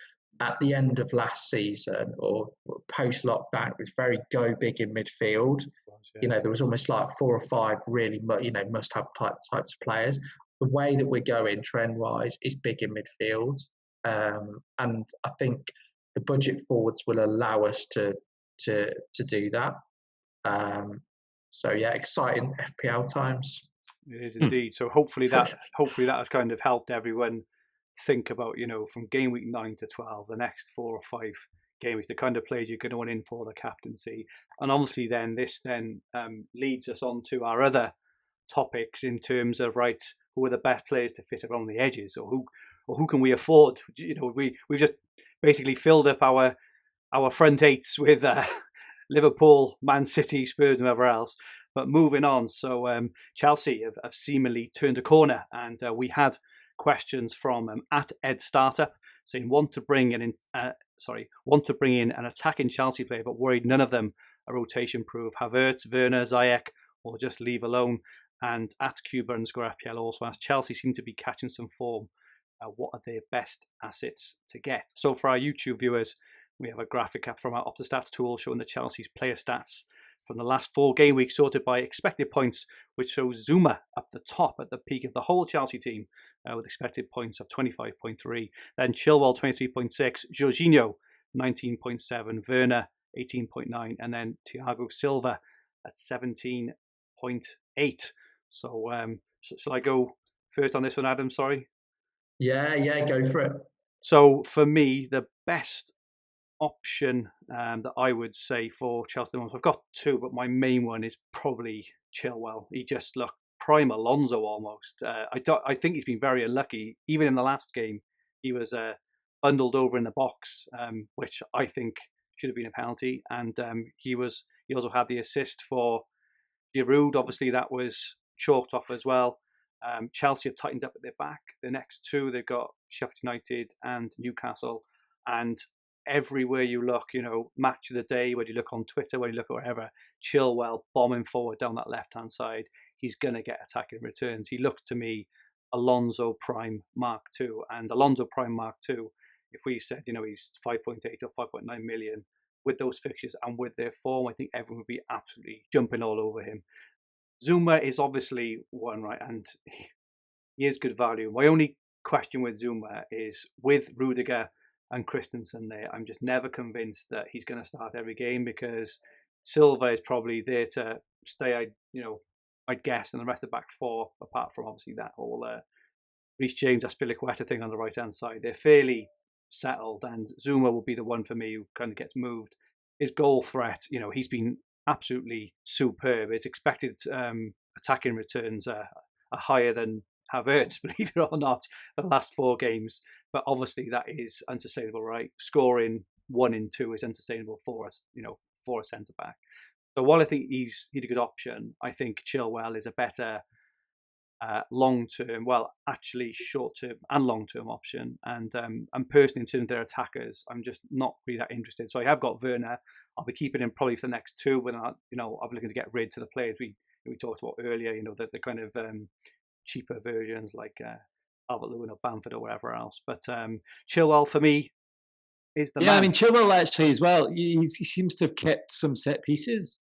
S3: at the end of last season or post lockdown, it was very go big in midfield.
S1: Yeah.
S3: There was almost like 4 or 5 really, must have types of players. The way that we're going trend wise is big in midfield, and I think the budget forwards will allow us to do that. So yeah, exciting FPL times.
S1: It is indeed. So hopefully that has kind of helped everyone think about, from game week 9 to 12, the next 4 or 5 games, the kind of players you're going to want in for the captaincy. And obviously then this leads us on to our other topics in terms of, right, who are the best players to fit around the edges, or who can we afford? We've just basically filled up our front eights with Liverpool, Man City, Spurs, and whoever else. But moving on, so Chelsea have seemingly turned a corner, and we had questions from at Ed Startup saying want to bring in an attacking Chelsea player, but worried none of them are rotation proof. Havertz, Werner, Ziyech, or just leave alone. And at Cuba_FPL also asked, Chelsea seem to be catching some form. What are their best assets to get? So for our YouTube viewers, we have a graphic up from our OptaStats tool showing the Chelsea's player stats from the last 4 game weeks, sorted by expected points, which shows Zuma up the top at the peak of the whole Chelsea team with expected points of 25.3. Then Chilwell 23.6, Jorginho 19.7, Werner 18.9, and then Thiago Silva at 17.8. So shall I go first on this one, Adam? Sorry.
S3: Yeah, go for it.
S1: So for me, the best option that I would say for Chelsea, I've got 2, but my main one is probably Chilwell. He just looked prime Alonso almost. I think he's been very unlucky. Even in the last game, he was bundled over in the box, which I think should have been a penalty. And he also had the assist for Giroud. Obviously, that was chalked off as well. Chelsea have tightened up at their back. The next 2, they've got Sheffield United and Newcastle. And everywhere you look, match of the day, whether you look on Twitter, whether you look wherever, Chilwell bombing forward down that left-hand side, he's going to get attacking returns. He looked to me Alonso Prime Mark II. And Alonso Prime Mark II, if we said, he's 5.8 or 5.9 million, with those fixtures and with their form, I think everyone would be absolutely jumping all over him. Zuma is obviously one, right? And he is good value. My only question with Zuma is with Rudiger and Christensen there, I'm just never convinced that he's going to start every game, because Silva is probably there to stay, I'd guess, and the rest of the back 4, apart from obviously that whole Reece James, Aspilicueta thing on the right-hand side, they're fairly settled, and Zuma will be the one for me who kind of gets moved. His goal threat, he's been absolutely superb. His expected attacking returns are higher than Havertz, believe it or not, for the last 4 games. But obviously that is unsustainable, right? Scoring 1 in 2 is unsustainable for us, for a centre back. So while I think he's a good option, I think Chilwell is a better long-term, well, actually short-term and long-term option. And personally, in terms of their attackers, I'm just not really that interested. So I have got Werner. I'll be keeping him probably for the next 2, but I'll be looking to get rid to the players we talked about earlier. The kind of cheaper versions like Albert-Lewin or Bamford or whatever else. But Chilwell for me is the man.
S2: I mean, Chilwell actually as well. He seems to have kept some set pieces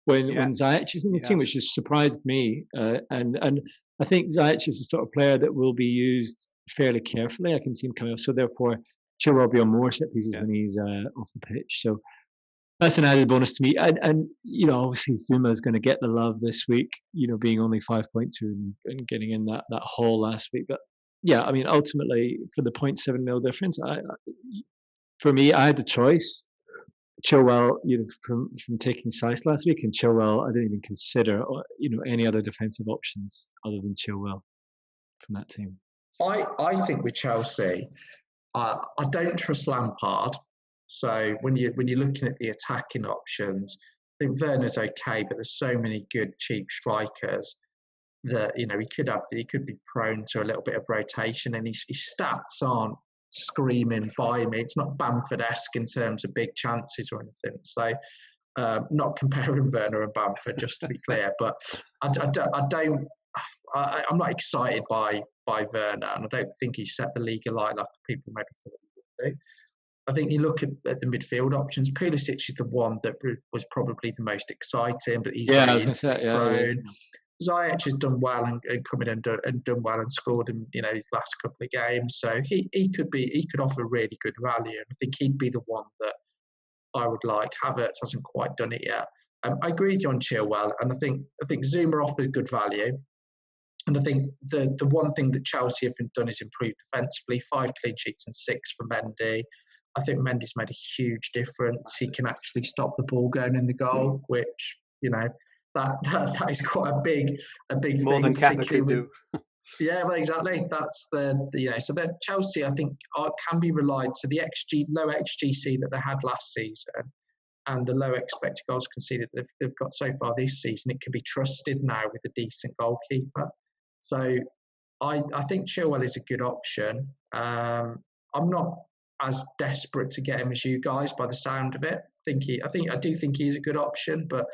S2: when Ziyech is in the team, which has surprised me. And I think Ziyech is the sort of player that will be used fairly carefully. I can see him coming off. So therefore, Chilwell will be on more set pieces when he's off the pitch. So that's an added bonus to me. And obviously Zuma is going to get the love this week, being only 5.2 and getting in that haul last week. But yeah, I mean, ultimately for the 0.7 mil difference, for me, I had the choice. Chilwell, from taking Sice last week, and Chilwell, I didn't even consider, any other defensive options other than Chilwell from that team.
S3: I think with Chelsea, I don't trust Lampard. So when you're looking at the attacking options, I think Werner's okay, but there's so many good cheap strikers that he could be prone to a little bit of rotation, and his stats aren't screaming by me. It's not Bamford-esque in terms of big chances or anything. So not comparing Werner and Bamford, just to be clear, but I'm not excited by Werner, and I don't think he set the league alight like people maybe thought he would do. I think you look at the midfield options. Pulisic is the one that was probably the most exciting, but he's
S2: I was going to say,
S3: prone. Ziyech has done well and come in and done well and scored in his last couple of games. So he could offer really good value, and I think he'd be the one that I would like. Havertz hasn't quite done it yet. I agree with you on Chilwell, and I think Zuma offers good value. And I think the one thing that Chelsea have done is improve defensively. 5 clean sheets and 6 for Mendy. I think Mendy's made a huge difference. He can actually stop the ball going in the goal, which that is quite a big
S1: more
S3: thing.
S1: Than Kepa could do.
S3: Yeah, well, exactly. That's so that Chelsea, I think, can be relied. So the low XGC that they had last season, and the low expected goals conceded they've got so far this season, it can be trusted now with a decent goalkeeper. So I think Chilwell is a good option. I'm not as desperate to get him as you guys by the sound of it. I do think he's a good option, but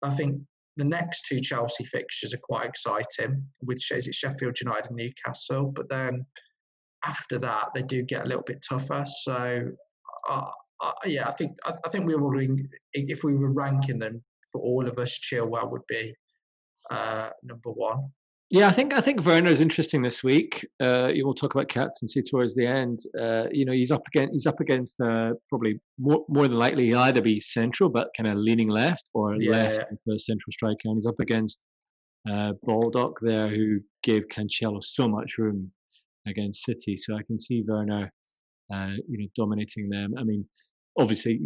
S3: I think the next 2 Chelsea fixtures are quite exciting with Sheffield United and Newcastle, but then after that they do get a little bit tougher. So I think we were if we were ranking them for all of us, Chilwell would be number 1.
S2: Yeah, I think Werner is interesting this week. You will talk about captaincy towards the end. He's up against probably more than likely he'll either be central but kind of leaning left or left for a central striker, and he's up against Baldock there, who gave Cancelo so much room against City. So I can see Werner, dominating them. I mean, obviously,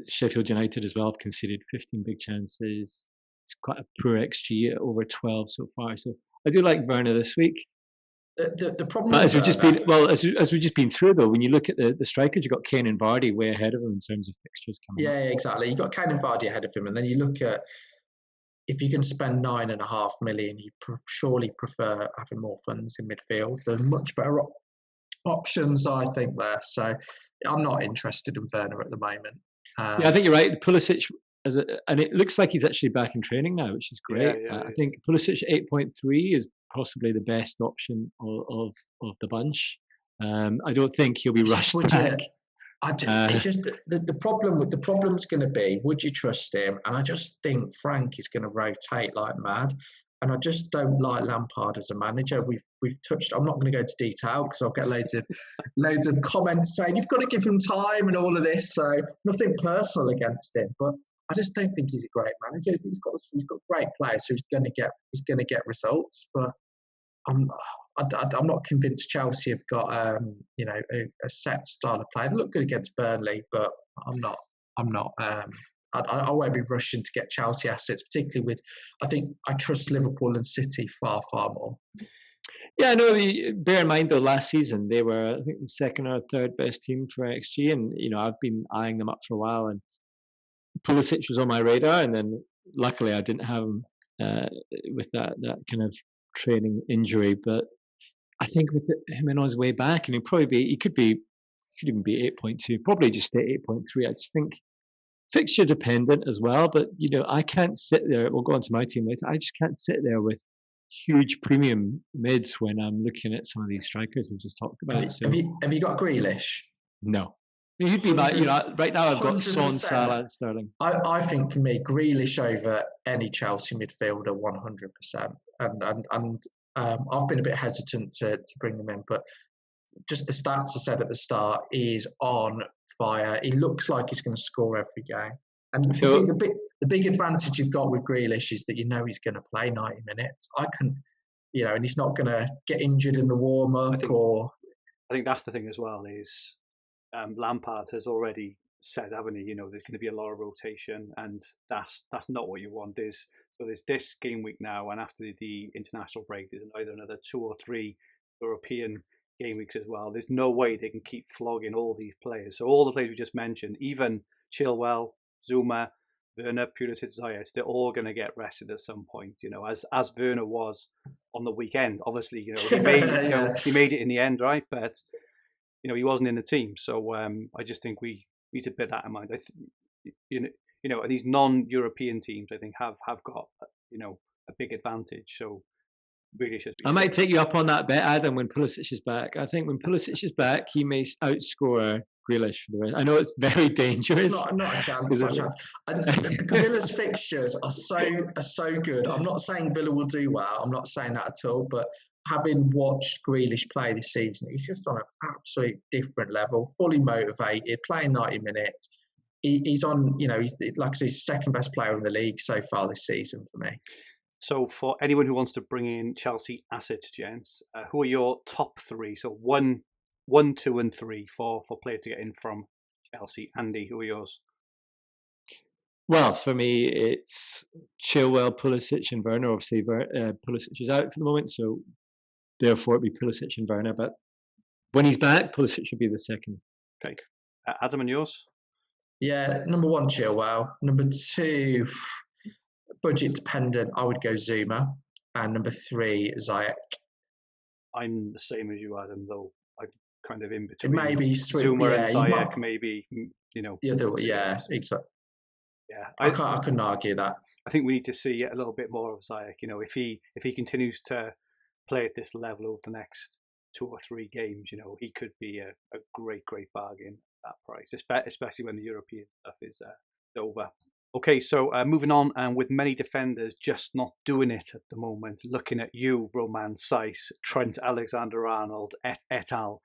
S2: Sheffield United as well have conceded 15 big chances. It's quite a poor XG at over 12 so far. So I do like Werner this week.
S3: The problem,
S2: as we've just been through though, when you look at the strikers, you've got Kane and Vardy way ahead of him in terms of fixtures coming.
S3: Yeah, exactly. You've got Kane and Vardy ahead of him, and then you look at if you can spend 9.5 million, you surely prefer having more funds in midfield. There are much better options, I think, there. So I'm not interested in Werner at the moment.
S2: I think you're right. Pulisic. And it looks like he's actually back in training now, which is great. I think Pulisic 8.3 is possibly the best option of the bunch. I don't think he'll be rushed back.
S3: It's just the problem's going to be, would you trust him? And I just think Frank is going to rotate like mad. And I just don't like Lampard as a manager. We've touched. I'm not going to go into detail because I'll get loads of comments saying you've got to give him time and all of this. So nothing personal against him, but I just don't think he's a great manager. He's got great players, so he's going to get results. But I'm not convinced Chelsea have got a set style of play. They look good against Burnley, but I'm not. I won't be rushing to get Chelsea assets, particularly with. I think I trust Liverpool and City far more.
S2: Yeah, no. Bear in mind though, last season they were, I think, the second or third best team for XG, and I've been eyeing them up for a while, and Pulisic was on my radar, and then luckily I didn't have him with that kind of training injury. But I think with him on his way back, and he could even be 8.2, probably just stay 8.3. I just think fixture dependent as well. But I can't sit there. We'll go on to my team later. I just can't sit there with huge premium mids when I'm looking at some of these strikers we just talked about.
S3: Have you got Grealish?
S2: No. He'd be right now I've got Son, Salah and Sterling.
S3: I think for me, Grealish over any Chelsea midfielder 100%. And I've been a bit hesitant to bring them in, but just the stats I said at the start, he's on fire. He looks like he's going to score every game. And I think the big advantage you've got with Grealish is that he's going to play 90 minutes. And he's not going to get injured in the warm-up
S1: I think that's the thing as well is Lampard has already said, haven't he? There's going to be a lot of rotation, and that's not what you want. There's this game week now, and after the international break, there's either another 2 or 3 European game weeks as well. There's no way they can keep flogging all these players. So all the players we just mentioned, even Chilwell, Zuma, Werner, Pulisic, Ziyech, they're all going to get rested at some point. As Werner was on the weekend. Obviously, he made it in the end, right? But he wasn't in the team. So I just think we need to bear that in mind. These non-European teams, I think, have got a big advantage. So really should be.
S2: I might take you up on that bet, Adam, when Pulisic is back. I think when Pulisic is back, he may outscore Grealish for the rest. I know it's very dangerous.
S3: Not a chance. Not a chance. And Villa's fixtures are so good. I'm not saying Villa will do well. I'm not saying that at all. But having watched Grealish play this season, he's just on an absolute different level, fully motivated, playing 90 minutes. He's on, he's like I say, he's the second best player in the league so far this season for me.
S1: So for anyone who wants to bring in Chelsea assets, gents, who are your top three? So 1, 2, and 3 for players to get in from Chelsea. Andy, who are yours?
S2: Well, for me, it's Chilwell, Pulisic, and Werner. Obviously, Pulisic is out for the moment, so therefore it'd be Pulisic and Werner. But when he's back, Pulisic should be the second.
S1: Okay. Adam, and yours?
S3: Yeah, number 1, Chilwell. Number 2, budget dependent, I would go Zuma. And number 3, Ziyech.
S1: I'm the same as you, Adam, though I'm kind of in between.
S3: It may be
S1: Zuma and Ziyech, maybe,
S3: The other way, yeah, exactly.
S1: Yeah,
S3: I couldn't argue that.
S1: I think we need to see a little bit more of Ziyech. If he continues to play at this level over the next 2 or 3 games, he could be a great bargain at that price, especially when the European stuff is over. Okay, so moving on, and with many defenders just not doing it at the moment, looking at you, Roman Saiss, Trent Alexander-Arnold, et al.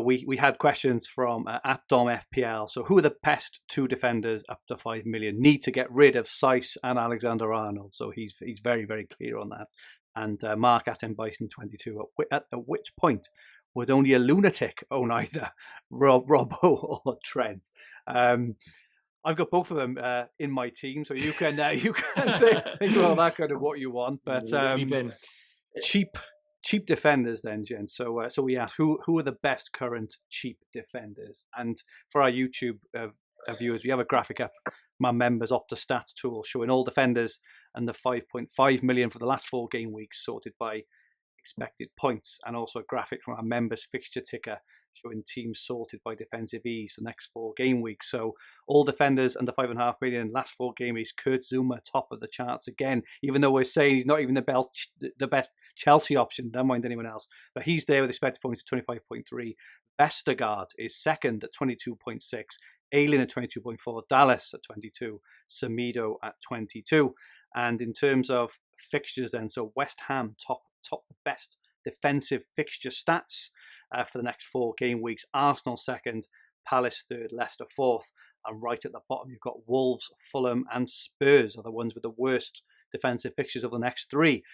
S1: We had questions from @DomFPL. So who are the best 2 defenders up to 5 million? Need to get rid of Saiss and Alexander-Arnold. So he's very, very clear on that. And Mark @Bison22, at which point would only a lunatic own either Robbo or Trent? I've got both of them in my team, so you can think about that kind of what you want. But cheap defenders, then, Jen. So we asked who are the best current cheap defenders, and for our YouTube viewers, we have a graphic up my members Opta Stats tool showing all defenders and the 5.5 million for the last 4 game weeks sorted by expected points, and also a graphic from our members fixture ticker showing teams sorted by defensive ease for the next 4 game weeks. So all defenders under 5.5 million last 4 game weeks. Kurt Zouma top of the charts again, even though we're saying he's not even the best Chelsea option. Don't mind anyone else, but he's there with expected points at 25.3. Vestergaard is second at 22.6. Ayling at 22.4. Dallas at 22. Semedo at 22. And in terms of fixtures, then, so West Ham top the best defensive fixture stats for the next 4 game weeks. Arsenal second, Palace third, Leicester fourth, and right at the bottom you've got Wolves, Fulham, and Spurs are the ones with the worst defensive fixtures of the next 3.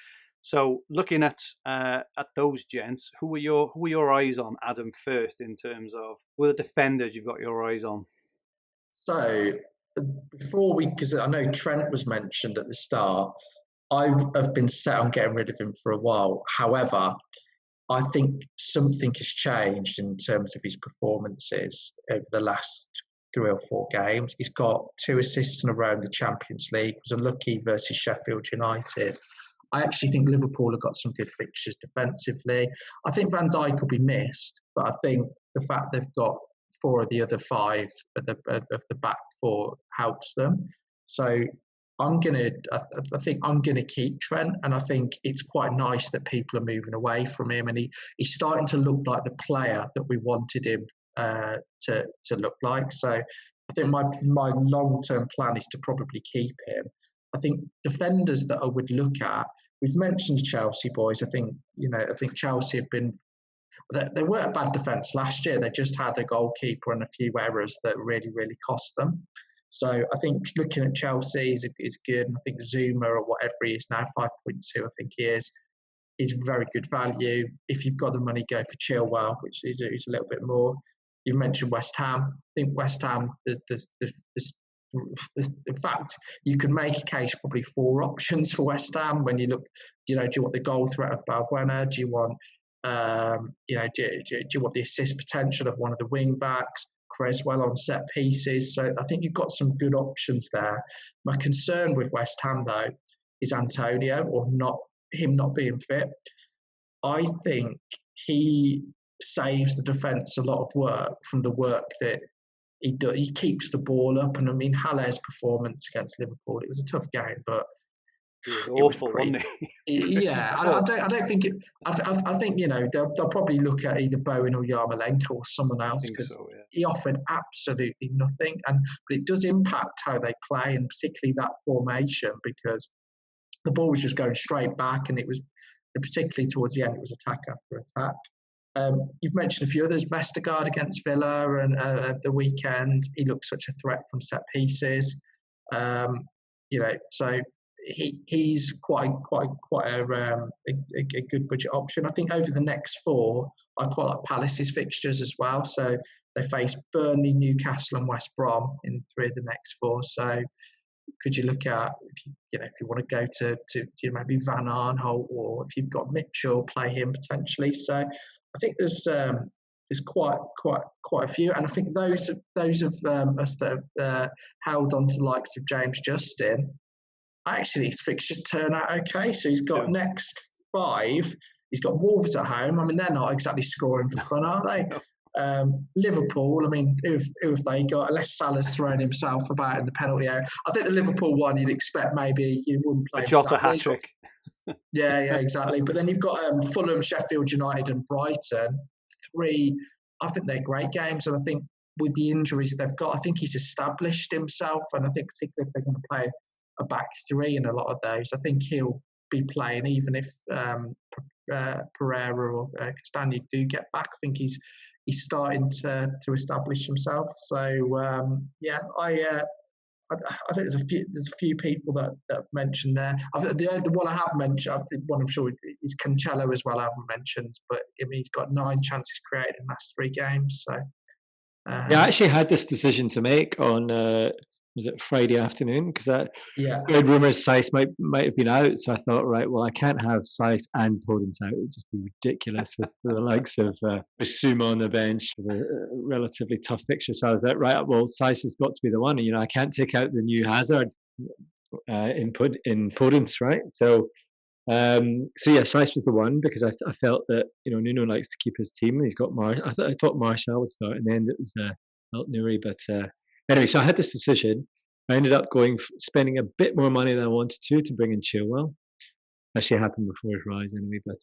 S1: So looking at those, gents, who are your eyes on, Adam, first, in terms of who are the defenders you've got your eyes on?
S3: So because I know Trent was mentioned at the start, I have been set on getting rid of him for a while. However, I think something has changed in terms of his performances over the last 3 or 4 games. He's got 2 assists in a row in the Champions League. He was unlucky versus Sheffield United. I actually think Liverpool have got some good fixtures defensively. I think Van Dijk will be missed, but I think the fact they've got 4 of the other 5 of the back 4 helps them. So I think I'm gonna keep Trent, and I think it's quite nice that people are moving away from him, and he's starting to look like the player that we wanted him to look like. So I think my long-term plan is to probably keep him. I think defenders that I would look at, we've mentioned Chelsea, boys. I think Chelsea have been. They weren't a bad defence last year. They just had a goalkeeper and a few errors that really, really cost them. So I think looking at Chelsea is good. And I think Zuma, or whatever he is now, 5.2, I think he is very good value. If you've got the money, go for Chilwell, which is a little bit more. You mentioned West Ham. I think West Ham, in fact, you can make a case probably 4 options for West Ham when you look. Do you want the goal threat of Balbuena? Do you want do you want the assist potential of one of the wing backs? Creswell on set pieces. So I think you've got some good options there. My concern with West Ham, though, is Antonio, or not being fit. I think he saves the defence a lot of work from the work that he does. He keeps the ball up, and I mean Haller's performance against Liverpool, it was a tough game, but
S1: it was awful, wasn't it?
S3: Yeah, I don't think it. I think they'll probably look at either Bowen or Yarmolenko or someone else because he offered absolutely nothing, but it does impact how they play, and particularly that formation, because the ball was just going straight back, and it was particularly towards the end, it was attack after attack. You've mentioned a few others. Vestergaard against Villa and the weekend, he looks such a threat from set pieces. So he's quite a good budget option. I think over the next 4, I quite like Palace's fixtures as well. So they face Burnley, Newcastle, and West Brom in 3 of the next 4. So could you look at if you want to go to maybe Van Aanholt, or if you've got Mitchell, play him potentially. So I think there's quite a few, and I think those of us that have held on to the likes of James Justin, actually his fixtures turn out okay. So he's got next 5. He's got Wolves at home. I mean, they're not exactly scoring for fun, are they? Liverpool, I mean, who have they got? Unless Salah's thrown himself about in the penalty area. I think the Liverpool one, you'd expect maybe you wouldn't play.
S1: A Jota hat-trick.
S3: Yeah, exactly. But then you've got Fulham, Sheffield United and Brighton. 3, I think they're great games. And I think with the injuries they've got, I think he's established himself. And I think particularly if they're going to play a back 3 in a lot of those, I think he'll be playing even if Pereira or Castagna do get back. I think he's starting to establish himself. So I think there's a few people that mentioned there. The one I have mentioned, one I'm sure is Cancelo as well. I haven't mentioned, but I mean he's got 9 chances created in the last 3 games. So
S2: I actually had this decision to make on was it Friday afternoon, because I heard rumours Saiss might have been out, so I thought, right, well, I can't have Saiss and Podence out. It would just be ridiculous with the likes of Bissouma on the bench with a relatively tough fixture. So I was like, right, well, Saiss has got to be the one. I can't take out the new Hazard in Podence, right? So Saiss was the one, because I felt that Nuno likes to keep his team, and he's got I thought Martial would start, and then it was El Nouri, but. Anyway, so I had this decision. I ended up spending a bit more money than I wanted to bring in Chilwell. Actually happened before his rise anyway. But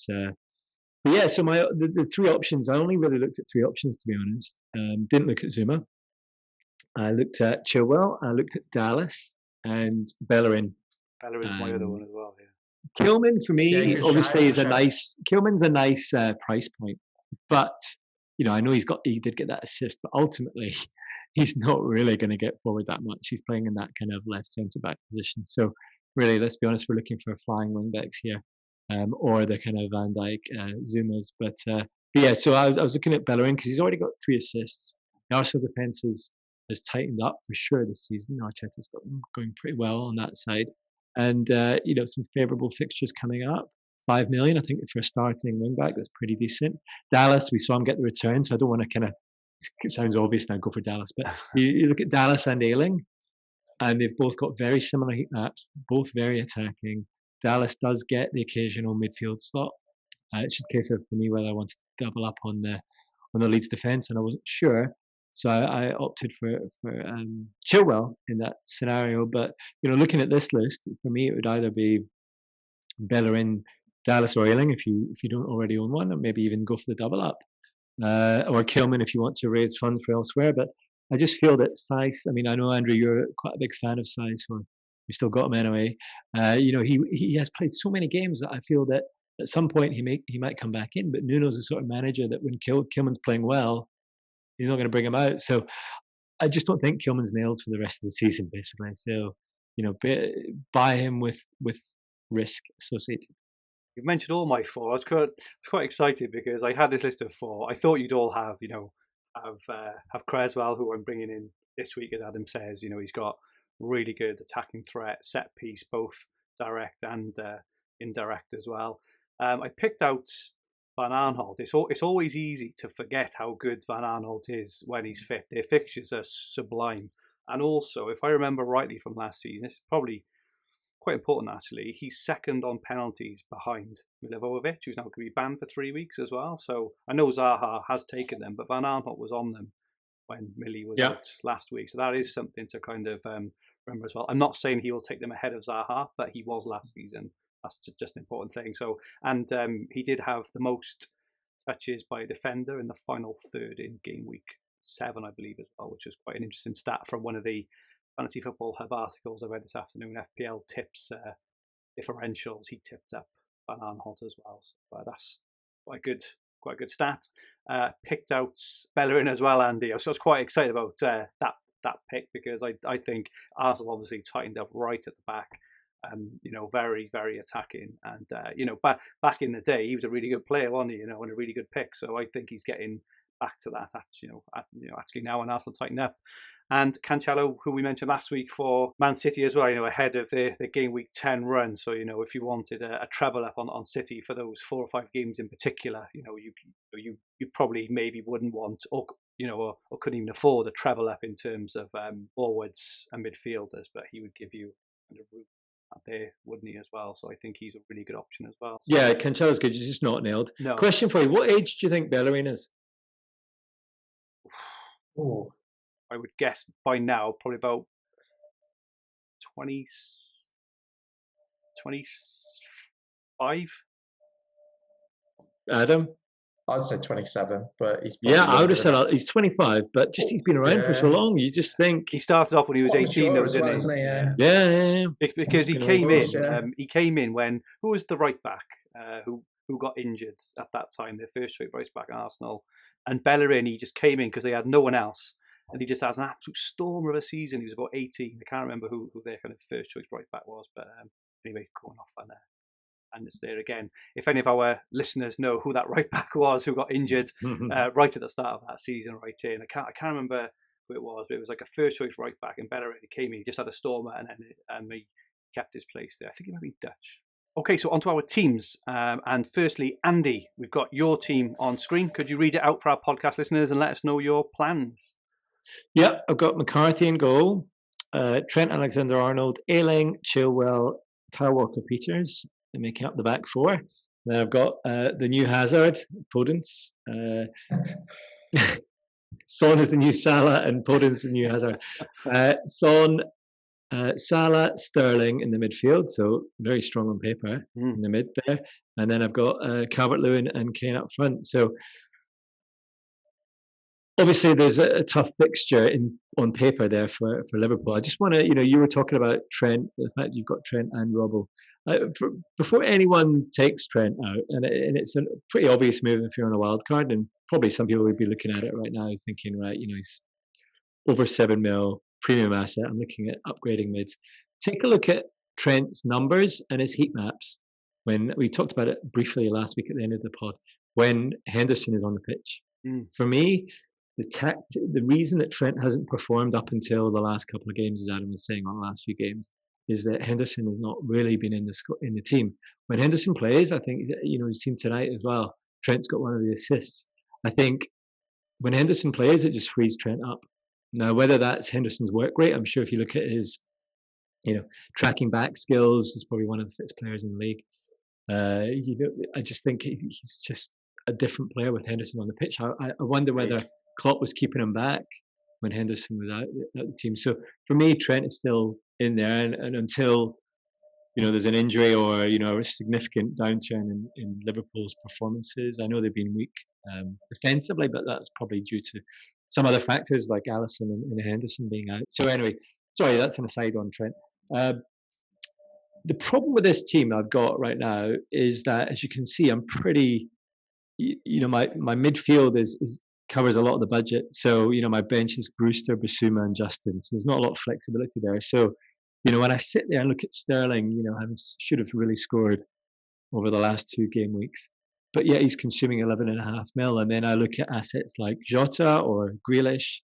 S2: yeah, so the 3 options, I only really looked at 3 options, to be honest. Didn't look at Zuma. I looked at Chilwell, I looked at Dallas, and Bellerin.
S1: Bellerin's my other one as well, yeah.
S2: Kilman, for me, obviously, is Kilman's a nice price point. But, I know he did get that assist, but ultimately he's not really going to get forward that much. He's playing in that kind of left centre-back position. So really, let's be honest, we're looking for flying wing-backs here, or the kind of Van Dijk, Zumas. But yeah, so I was looking at Bellerin because he's already got 3 assists. The Arsenal defence has tightened up for sure this season. Arteta's got them going pretty well on that side. And, some favourable fixtures coming up. 5 million, I think, for a starting wing-back. That's pretty decent. Dallas, we saw him get the return, so I don't want to kind of, it sounds obvious now, go for Dallas. But you look at Dallas and Ayling, and they've both got very similar heat maps, both very attacking. Dallas does get the occasional midfield slot. It's just a case of, for me, whether I want to double up on the Leeds defence, and I wasn't sure. So I opted for Chilwell in that scenario. But, looking at this list, for me, it would either be Bellerin, Dallas or Ayling if you don't already own one, or maybe even go for the double up. Or Kilman if you want to raise funds for elsewhere. But I just feel that Saiss, I mean, I know, Andrew, you're quite a big fan of Saiss, or you still got him anyway. He has played so many games that I feel that at some point he might come back in. But Nuno's the sort of manager that when Kilman's playing well, he's not going to bring him out. So I just don't think Kilman's nailed for the rest of the season, basically. So, buy him with risk associated.
S1: You've mentioned all my 4. I was quite excited because I had this list of 4. I thought you'd all have Creswell, who I'm bringing in this week, as Adam says. He's got really good attacking threat, set piece, both direct and indirect as well. I picked out Van Aanholt. It's always easy to forget how good Van Aanholt is when he's fit. Their fixtures are sublime. And also, if I remember rightly from last season, it's probably quite important actually, he's second on penalties behind Milivojevic, who's now going to be banned for 3 weeks as well. So I know Zaha has taken them, but Van Aanholt was on them when Millie was out last week. So that is something to kind of remember as well. I'm not saying he will take them ahead of Zaha, but he was last season. That's just an important thing. So, and he did have the most touches by a defender in the final third in game week 7, I believe, as well, which is quite an interesting stat from one of the Fantasy Football Hub articles I read this afternoon. FPL tips differentials. He tipped up Van Aanholt as well. So that's quite a good stat. Picked out Bellerin as well, Andy. So I was quite excited about that pick because I think Arsenal obviously tightened up right at the back. Very, very attacking. And, back in the day, he was a really good player, wasn't he? And a really good pick. So I think he's getting back to that, actually now when Arsenal tighten up. And Cancelo, who we mentioned last week for Man City as well, ahead of the game week 10 run. So, if you wanted a treble up on City for those 4 or 5 games in particular, you probably maybe wouldn't want or couldn't even afford a treble up in terms of forwards and midfielders, but he would give you kind of room up there, wouldn't he, as well? So I think he's a really good option as well. So,
S2: yeah, Cancelo's good. He's just not nailed.
S1: No.
S2: Question for you: what age do you think Bellerin is?
S3: Oh,
S1: I would guess by now probably about 25.
S2: Adam?
S3: I'd say 27, but he's
S2: I would have said he's 25, but just he's been around for so long. You just think
S1: he started off when he was 18, though, didn't he?
S2: Yeah.
S1: Because he came in. He came in when who was the right back who got injured at that time, their first choice right back at Arsenal, and Bellerin. He just came in because they had no one else, and he just had an absolute storm of a season. He was about 18. I can't remember who their kind of first choice right back was, but anyway, going off on there. And it's there again. If any of our listeners know who that right back was who got injured right at the start of that season, right in, I can't remember who it was, but it was like a first choice right back, and Bellerin came in, he just had a stormer, and then he kept his place there. I think he might be Dutch. Okay, so on to our teams. And firstly, Andy, we've got your team on screen. Could you read it out for our podcast listeners and let us know your plans?
S2: Yeah, I've got McCarthy in goal, Trent Alexander-Arnold, Ayling, Chilwell, Kyle Walker-Peters, and making up the back 4. Then I've got the new Hazard, Podence. Son is the new Salah and Podence the new Hazard. Son, Salah, Sterling in the midfield, so very strong on paper in the mid there. And then I've got Calvert-Lewin and Kane up front. So obviously there's a tough fixture on paper there for Liverpool. I just want to, you were talking about Trent, the fact you've got Trent and Robbo. Before anyone takes Trent out, and it's a pretty obvious move if you're on a wild card, and probably some people would be looking at it right now thinking, right, he's over 7 mil, premium asset, I'm looking at upgrading mids. Take a look at Trent's numbers and his heat maps. When we talked about it briefly last week at the end of the pod, when Henderson is on the pitch. For me, the reason that Trent hasn't performed up until the last couple of games, as Adam was saying on the last few games, is that Henderson has not really been in the team. When Henderson plays, I think, we've seen tonight as well, Trent's got one of the assists. I think when Henderson plays, it just frees Trent up. Now, whether that's Henderson's work rate, I'm sure if you look at his, tracking back skills, he's probably one of the fittest players in the league. I just think he's just a different player with Henderson on the pitch. I wonder whether Klopp was keeping him back when Henderson was out the team. So for me, Trent is still in there, and until there's an injury or a significant downturn in Liverpool's performances. I know they've been weak defensively, but that's probably due to some other factors like Alisson and Henderson being out. So anyway, sorry, that's an aside on Trent. The problem with this team I've got right now is that, as you can see, I'm pretty, my midfield is covers a lot of the budget. So, my bench is Brewster, Bissouma and Justin. So there's not a lot of flexibility there. So, when I sit there and look at Sterling, should have really scored over the last 2 game weeks. But yet he's consuming 11.5 mil. And then I look at assets like Jota or Grealish.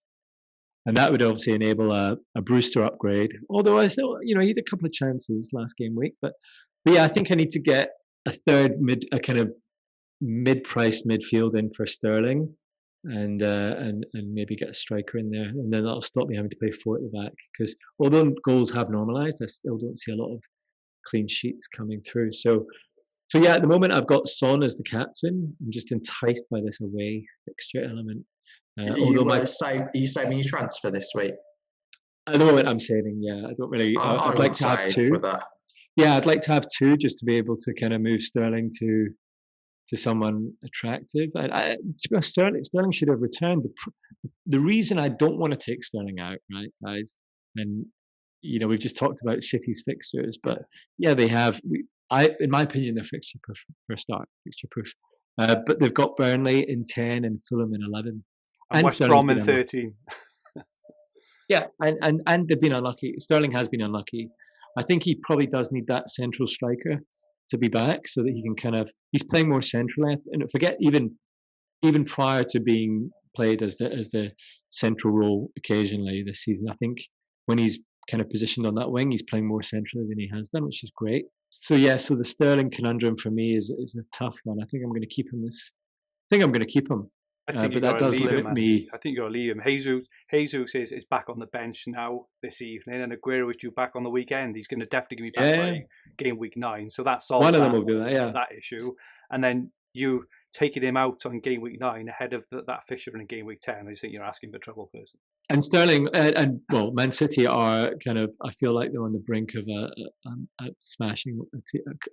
S2: And that would obviously enable a Brewster upgrade. Although I still, he had a couple of chances last game week. But yeah, I think I need to get a kind of mid-priced midfield in for Sterling. And maybe get a striker in there, and then that'll stop me having to pay 4 at the back. Because although goals have normalised, I still don't see a lot of clean sheets coming through. So yeah, at the moment I've got Son as the captain. I'm just enticed by this away fixture element.
S3: You saving your transfer this week?
S2: At the moment, I'm saving. Yeah, I don't really. I'd like to have two.
S3: For that.
S2: Yeah, I'd like to have two just to be able to kind of move Sterling to someone attractive. To be honest, Sterling should have returned. The reason I don't want to take Sterling out, right, guys, and we've just talked about City's fixtures, but yeah, they have. In my opinion, they're fixture proof for a start. Fixture proof, but they've got Burnley in 10 and Fulham in 11,
S1: and West Brom in 13.
S2: Yeah, and they've been unlucky. Sterling has been unlucky. I think he probably does need that central striker to be back so that he can he's playing more centrally. And forget even prior to being played as the central role occasionally this season, I think when he's kind of positioned on that wing, he's playing more centrally than he has done, which is great. So the Sterling conundrum for me is a tough one. I think I'm going to keep him but that does limit me.
S1: I think you're going to leave him. Jesus is back on the bench now this evening, and Aguero is due back on the weekend. He's going to definitely be back by game week 9. So that solves
S2: one of them will do that,
S1: that issue. And then you taking him out on game week 9 ahead of that fixture in game week 10. I just think you're asking for trouble, person.
S2: And Sterling Man City are kind of. I feel like they're on the brink of a smashing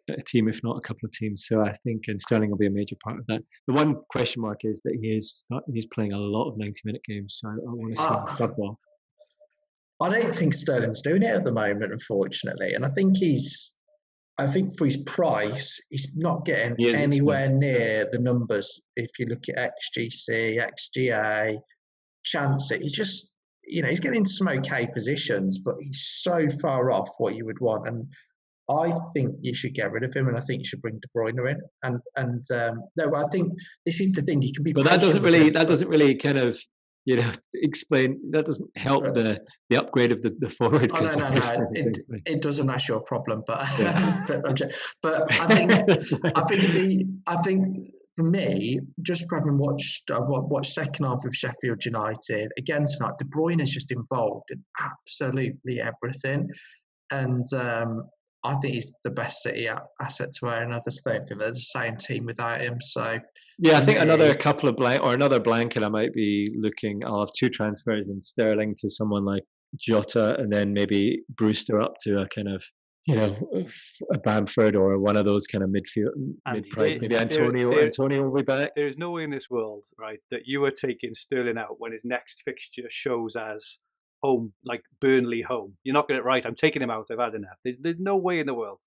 S2: a team, if not a couple of teams. So I think, and Sterling will be a major part of that. The one question mark is that he's playing a lot of 90-minute games. So I want to see him clubbed off.
S3: I don't think Sterling's doing it at the moment, unfortunately, and I think for his price, he's not getting anywhere near the numbers. If you look at XGC, XGA, chance it, he's just, he's getting into some okay positions, but he's so far off what you would want. And I think you should get rid of him, and I think you should bring De Bruyne in. No, I think this is the thing. You can be,
S2: but that doesn't really kind of explain. That doesn't help the upgrade of the forward.
S3: Oh, no. It doesn't. That's your problem. But but I think for me, just having watched second half of Sheffield United again tonight, De Bruyne is just involved in absolutely everything, and I think he's the best City asset to own. I just don't think they're the same team without him. So
S2: yeah, I think another blanket. I might be looking. I'll have two transfers in Sterling to someone like Jota, and then maybe Brewster up to a kind of a Bamford or one of those kind of mid-price. Maybe Antonio will be back.
S1: There's no way in this world, right, that you are taking Sterling out when his next fixture shows as home, like Burnley home. You're not getting it right. I'm taking him out. I've had enough. There's no way in the world.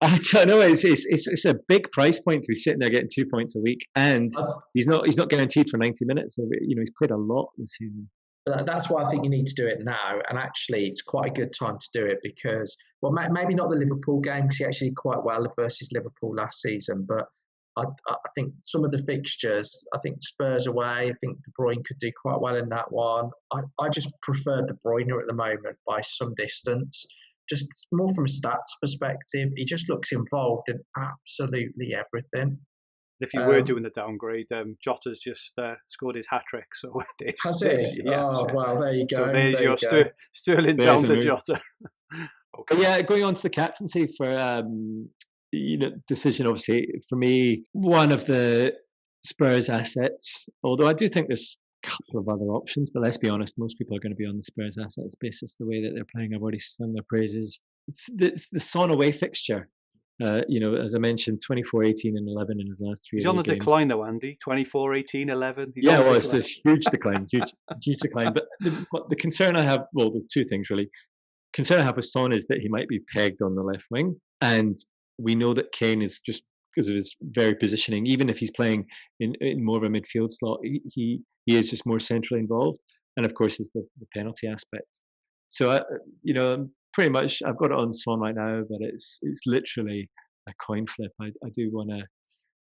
S2: I don't know. It's a big price point to be sitting there getting 2 points a week, and he's not guaranteed for 90 minutes. So he's played a lot this season.
S3: That's why I think you need to do it now. And actually, it's quite a good time to do it because, well, maybe not the Liverpool game because he actually did quite well versus Liverpool last season. But I think some of the fixtures, I think Spurs away, I think De Bruyne could do quite well in that one. I just prefer De Bruyne at the moment by some distance. Just more from a stats perspective, he just looks involved in absolutely everything.
S1: If you were doing the downgrade, Jota's just scored his hat-trick. So
S3: has he?
S1: Yeah,
S3: well, there you go.
S1: So there's your Sterling down to Jota.
S2: Okay. Yeah, going on to the captaincy for decision, obviously, for me, one of the Spurs assets, although I do think there's a couple of other options, but let's be honest, most people are going to be on the Spurs assets basis the way that they're playing. I've already sung their praises. It's the Son away fixture. As I mentioned, 24, 18 and 11 in his last 3
S1: He's on the
S2: games.
S1: decline though, Andy. 24, 18, 11.
S2: It's this huge decline, huge decline. But the concern I have, there's two things really. Concern I have with Son is that he might be pegged on the left wing. And we know that Kane is, just because of his very positioning, even if he's playing in more of a midfield slot, he is just more centrally involved. And of course, there's the penalty aspect. So, pretty much, I've got it on Son right now, but it's literally a coin flip. I do want to.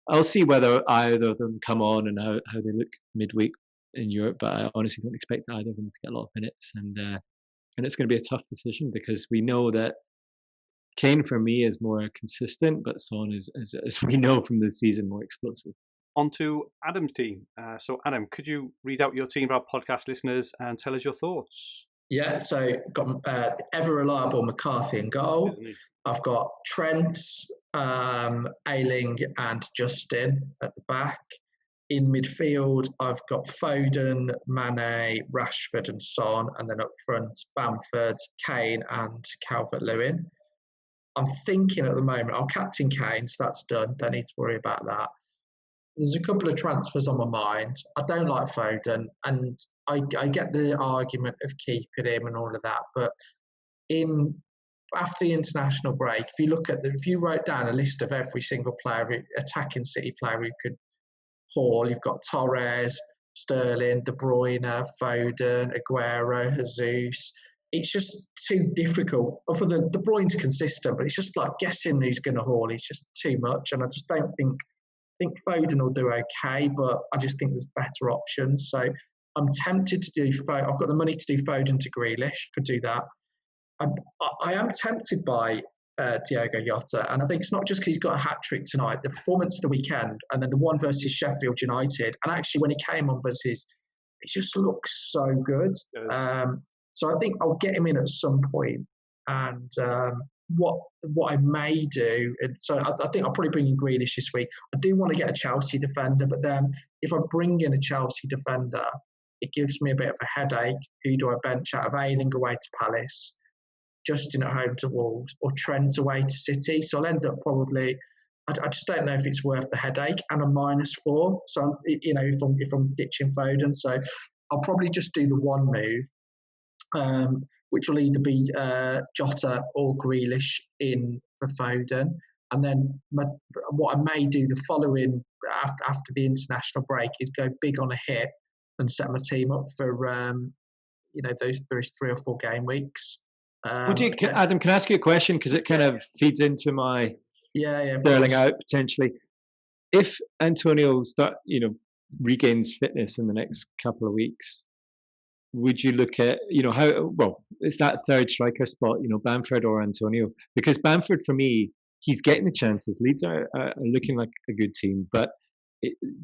S2: I'll see whether either of them come on and how they look midweek in Europe, but I honestly don't expect either of them to get a lot of minutes, and it's going to be a tough decision because we know that Kane for me is more consistent, but Son is, as we know from this season, more explosive.
S1: On to Adam's team. So Adam, could you read out your team for our podcast listeners and tell us your thoughts?
S3: Yeah, so got ever reliable McCarthy in goal. I've got Trent, Ayling and Justin at the back. In midfield, I've got Foden, Mane, Rashford and Son, and then up front, Bamford, Kane and Calvert-Lewin. I'm thinking at the moment, I'll captain Kane, so that's done. Don't need to worry about that. There's a couple of transfers on my mind. I don't like Foden, and I get the argument of keeping him and all of that, but after the international break, if you wrote down a list of every single player, attacking City player who could haul, you've got Torres, Sterling, De Bruyne, Foden, Aguero, Jesus. It's just too difficult. Other than De Bruyne's consistent, but it's just like guessing who's going to haul. It's just too much, and I just don't think Foden will do okay, but I just think there's better options. So I'm tempted to do Foden. I've got the money to do Foden to Grealish. Could do that. I am tempted by Diogo Jota, and I think it's not just because he's got a hat-trick tonight. The performance of the weekend, and then the one versus Sheffield United, and actually when he came on versus, it just looks so good. So I think I'll get him in at some point, and what I may do, so I think I'll probably bring in Grealish this week. I do want to get a Chelsea defender, but then if I bring in a Chelsea defender, it gives me a bit of a headache. Who do I bench out of Ayling away to Palace, Justin at home to Wolves, or Trent away to City? So I'll end up probably, I just don't know if it's worth the headache, and a -4. So, if I'm ditching Foden, so I'll probably just do the one move, which will either be Jota or Grealish in for Foden. And then what I may do the following, after the international break, is go big on a hit and set my team up for, those 3 or 4 game weeks.
S2: Adam, can I ask you a question? Because it kind of feeds into my Sterling out potentially. If Antonio regains fitness in the next couple of weeks, would you look at, it's that third striker spot, Bamford or Antonio? Because Bamford, for me, he's getting the chances. Leeds are looking like a good team, but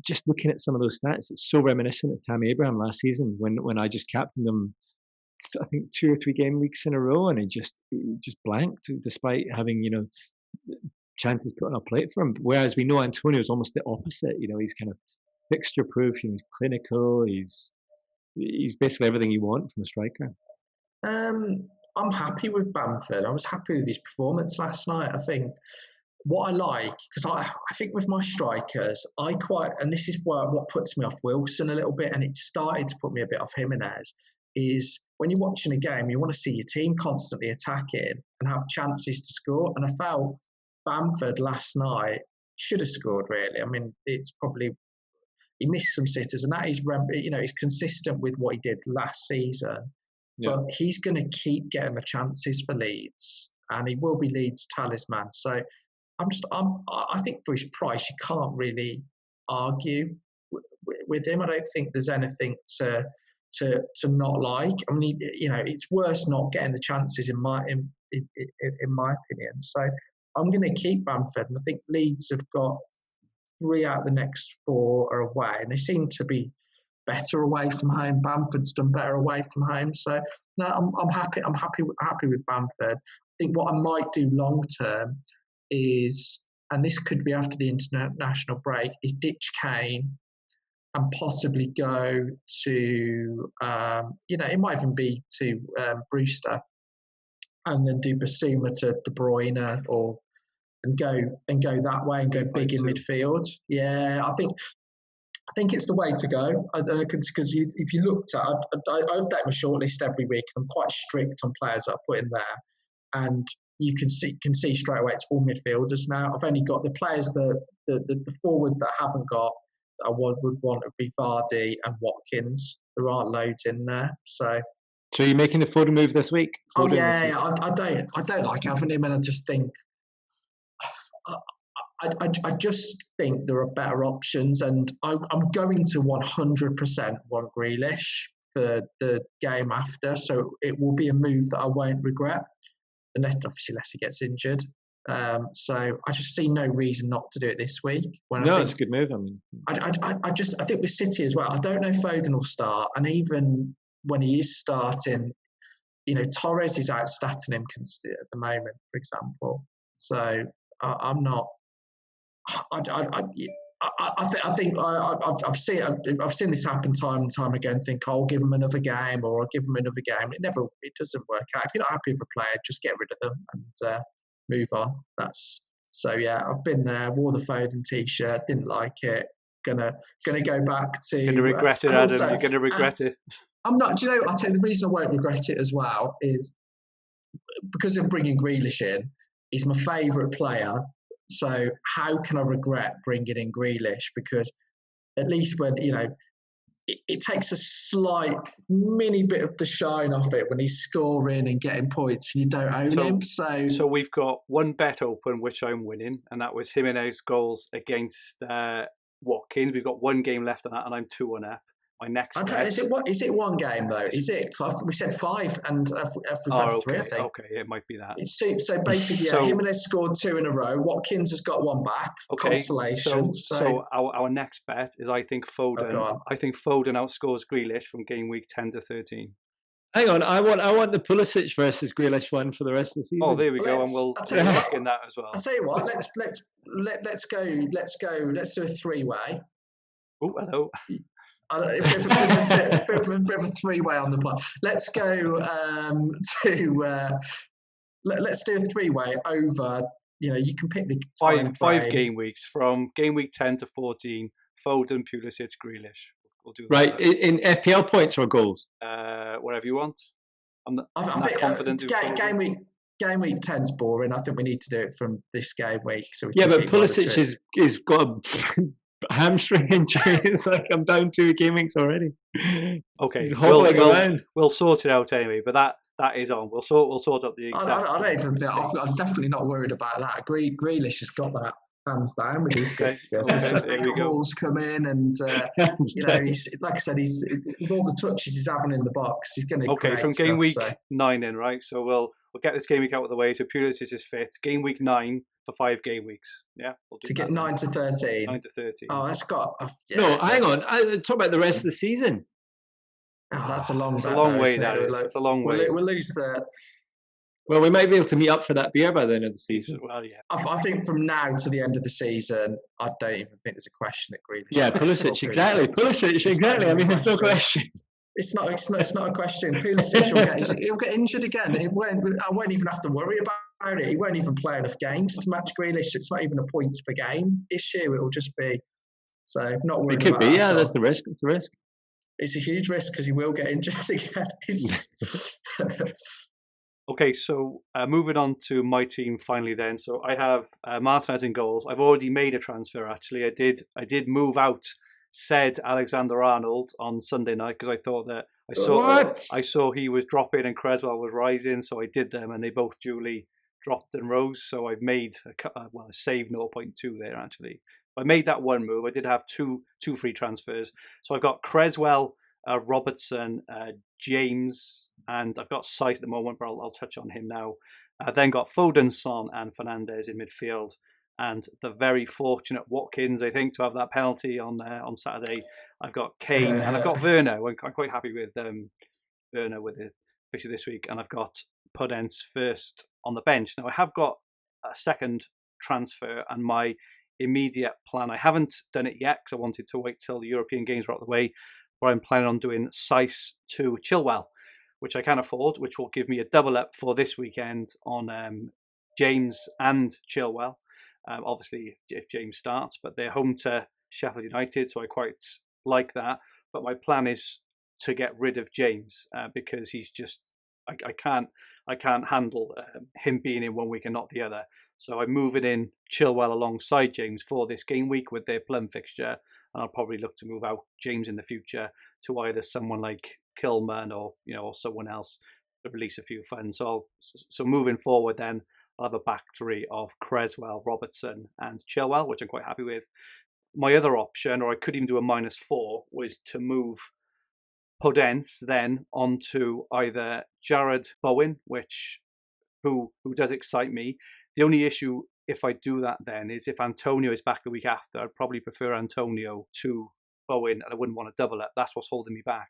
S2: just looking at some of those stats, it's so reminiscent of Tammy Abraham last season when I just captained him, I think 2 or 3 game weeks in a row, and he just blanked despite having chances put on a plate for him. Whereas we know Antonio is almost the opposite. He's kind of fixture proof. He's clinical. He's basically everything you want from a striker.
S3: I'm happy with Bamford. I was happy with his performance last night. I think what I like, because I think with my strikers, and this is what puts me off Wilson a little bit, and it started to put me a bit off Jimenez, is when you're watching a game, you want to see your team constantly attacking and have chances to score. And I felt Bamford last night should have scored, really. I mean, it's probably, he missed some sitters, and that is, he's consistent with what he did last season. Yeah. But he's going to keep getting the chances for Leeds, and he will be Leeds' talisman. So I think for his price, you can't really argue with him. I don't think there's anything to not like. I mean, it's worse not getting the chances in my opinion. So I'm going to keep Bamford, and I think Leeds have got 3 out of the next 4 are away, and they seem to be better away from home. Bamford's done better away from home, so no, I'm happy. I'm happy with Bamford. I think what I might do long term is, and this could be after the international break, is ditch Kane and possibly go to, it might even be to Brewster, and then do Basuma to De Bruyne, and go that way and go big in midfield. Yeah, I think it's the way to go. Because if you looked at, I update my shortlist every week. I'm quite strict on players that I put in there, and you can see straight away it's all midfielders now. I've only got the players the forwards that I haven't got that I would want to be Vardy and Watkins. There aren't loads in there, so
S2: you're making the Foden move this week?
S3: I don't like having him, and I just think. I just think there are better options, and I'm going to 100% want Grealish for the game after, so it will be a move that I won't regret, unless he gets injured. So I just see no reason not to do it this week.
S2: It's a good move. I mean,
S3: I think with City as well, I don't know if Foden will start, and even when he is starting, Torres is outstatting him at the moment, for example. So I'm not. I think I've seen this happen time and time again. Think I'll give them another game, or I'll give them another game. It doesn't work out. If you're not happy with a player, just get rid of them and move on. I've been there. Wore the Foden t-shirt, didn't like it. Gonna go back to.
S1: Gonna regret it, Adam. Also, you're gonna regret it.
S3: I'm not. Do you know? I'll tell you the reason I won't regret it as well is because of bringing Grealish in. He's my favourite player. So how can I regret bringing in Grealish? Because at least when, it takes a slight mini bit of the shine off it when he's scoring and getting points and you don't own him.
S1: So we've got one bet open, which I'm winning, and that was Jimenez goals against Watkins. We've got one game left on that, and I'm 2-1 up. My next bet.
S3: Is it one game though? Is it? We said 5, and we've had 3, I think.
S1: Okay, it might be that.
S3: So basically, Jimenez scored 2 in a row. Watkins has got 1 back. Okay, consolation.
S1: So our next bet is I think Foden. Outscores Grealish from game week 10 to 13.
S2: Hang on, I want the Pulisic versus Grealish one for the rest of the season.
S1: Oh, there we go, and we'll look in that as well.
S3: I'll tell you what. Let's go. Let's do a 3-way.
S1: Oh, hello.
S3: A bit of a 3-way on the plot. Let's go let's do a 3-way over. You can pick the
S1: five game weeks from game week 10 to 14. Foden, Pulisic, Grealish. We'll do
S2: right in FPL points or goals.
S1: Whatever you want. I'm not confident.
S3: Game week 10's boring. I think we need to do it from this game week. So
S2: but Pulisic is got a hamstring injury. It's like I'm down 2 game weeks already.
S1: Okay,
S2: he's hobbling around.
S1: We'll sort it out anyway. But that is on. We'll sort out the exact.
S3: I don't even think. I'm definitely not worried about that. Grealish has got that hands down with his balls come in, and he's like I said, he's with all the touches he's having in the box, he's going to.
S1: Okay, from game week 9 in, right? So we'll get this game week out of the way. So Pulisic is fit. Game week 9 for 5 game weeks. Yeah, we'll do
S3: to get 9 to 13.
S1: 9 to 13.
S3: Oh, that's got.
S2: No, hang on. I talk about the rest of the season.
S3: Oh, that's a long.
S1: It's a long way. It's a long way.
S3: We'll lose the.
S2: Well, we might be able to meet up for that beer by the end of the season.
S1: Well, yeah.
S3: I think from now to the end of the season, I don't even think there's a question at Grealish.
S2: Yeah, Pulisic, exactly. Pulisic, exactly. I mean, there's no question.
S3: It's not a question. Pulisic he'll get injured again. I won't even have to worry about it. He won't even play enough games to match Grealish. It's not even a points per game issue. It will just be. So not worried.
S2: It could be. Yeah, that's the risk. It's the risk.
S3: It's a huge risk because he will get injured again.
S1: Okay, so moving on to my team finally then. So I have Martinez in goals. I've already made a transfer, actually. I did move out said Alexander-Arnold on Sunday night because I thought that I saw he was dropping and Creswell was rising, so I did them and they both duly dropped and rose. So I've made a save 0.2 there, actually. I made that one move. I did have two free transfers. So I've got Creswell, Robertson, James, and I've got Sight at the moment, but I'll touch on him now. Then got Foden, Son, and Fernandes in midfield, and the very fortunate Watkins, I think, to have that penalty on Saturday. I've got Kane and I've got Werner. I'm quite happy with Werner with the fixture this week, and I've got Podence first on the bench. Now I have got a second transfer, and my immediate plan, I haven't done it yet because I wanted to wait till the European games were out of the way, but I'm planning on doing Sice to Chilwell, which I can afford, which will give me a double up for this weekend on James and Chilwell. Obviously, if James starts, but they're home to Sheffield United, so I quite like that. But my plan is to get rid of James because he's just I can't handle him being in one week and not the other. So I'm moving in Chilwell alongside James for this game week with their plum fixture, and I'll probably look to move out James in the future to either someone like Kilman or someone else to release a few funds. So moving forward, then I'll have a back three of Creswell, Robertson, and Chilwell, which I'm quite happy with. My other option, or I could even do a -4, was to move Podence then onto either Jared Bowen, who does excite me. The only issue if I do that then is if Antonio is back the week after, I'd probably prefer Antonio to Bowen, and I wouldn't want to double it. That's what's holding me back.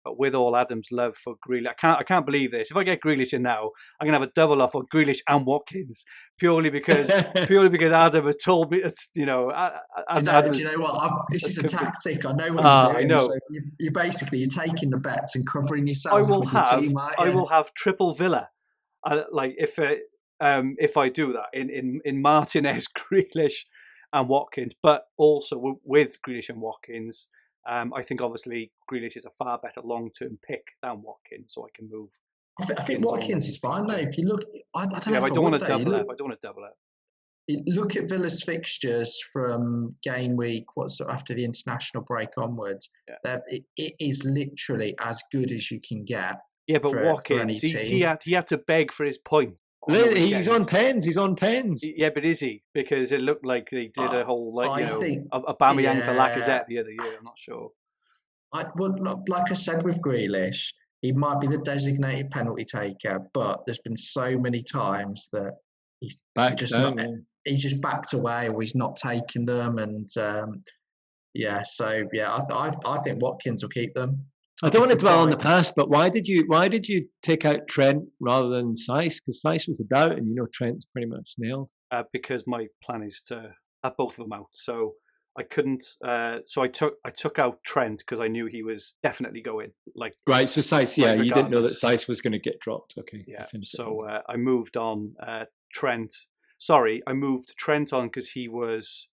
S1: But with all Adam's love for Grealish, I can't believe this. If I get Grealish in now, I'm gonna have a double off on Grealish and Watkins purely because Adam has told me. It's
S3: do you know what? This is a tactic. I know what you're doing. I know. So you're taking the bets and covering yourself with the team.
S1: I will have triple Villa. If I do that in Martinez, Grealish, and Watkins, but also with Grealish and Watkins. I think obviously Grealish is a far better long-term pick than Watkins, so I can move.
S3: I think Watkins is fine though. If you look, I don't know.
S1: I don't want to double up.
S3: Look at Villa's fixtures from Gameweek. After the international break onwards? Yeah. It is literally as good as you can get.
S1: Yeah, but Watkins, he had to beg for his points.
S2: He's on pens.
S1: Yeah, but is he? Because it looked like they did a whole Aubameyang to Lacazette the other year. I'm not sure.
S3: Like I said with Grealish, he might be the designated penalty taker, but there's been so many times that he's just backed away or he's not taking them, and I think Watkins will keep them.
S2: I don't want to dwell on the past, but why did you take out Trent rather than Saiss? Because Saiss was a doubt, and Trent's pretty much nailed.
S1: Because my plan is to have both of them out, so I couldn't. So I took out Trent because I knew he was definitely going.
S2: Right, so Saiss, you didn't know that Saiss was going to get dropped. Okay,
S1: yeah. So I moved on Trent. Sorry, I moved Trent on because he was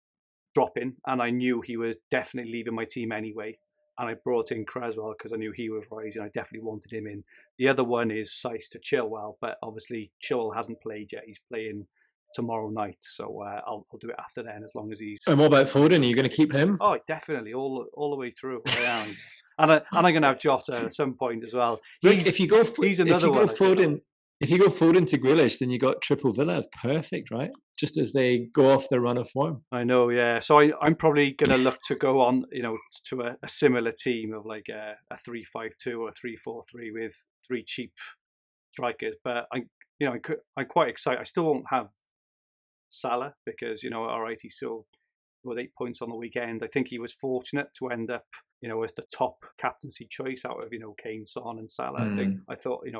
S1: dropping, and I knew he was definitely leaving my team anyway. And I brought in Cresswell because I knew he was rising. I definitely wanted him in. The other one is Saiss to Chilwell, but obviously Chilwell hasn't played yet. He's playing tomorrow night, so I'll do it after then as long as he's.
S2: And what about Foden? Are you going to keep him?
S1: Oh, definitely, all the way through. I am, and I'm going to have Jota at some point as well.
S2: If you go Foden to Grealish, then you got triple Villa. Perfect, right? Just as they go off their run of form.
S1: I know, yeah. So I'm probably going to look to go on, to a similar team of like a 3-5-2 or 3-4-3 with 3 cheap strikers. But I'm quite excited. I still won't have Salah because all right, he's still with 8 points on the weekend. I think he was fortunate to end up, as the top captaincy choice out of, Kane, Son, and Salah. I thought it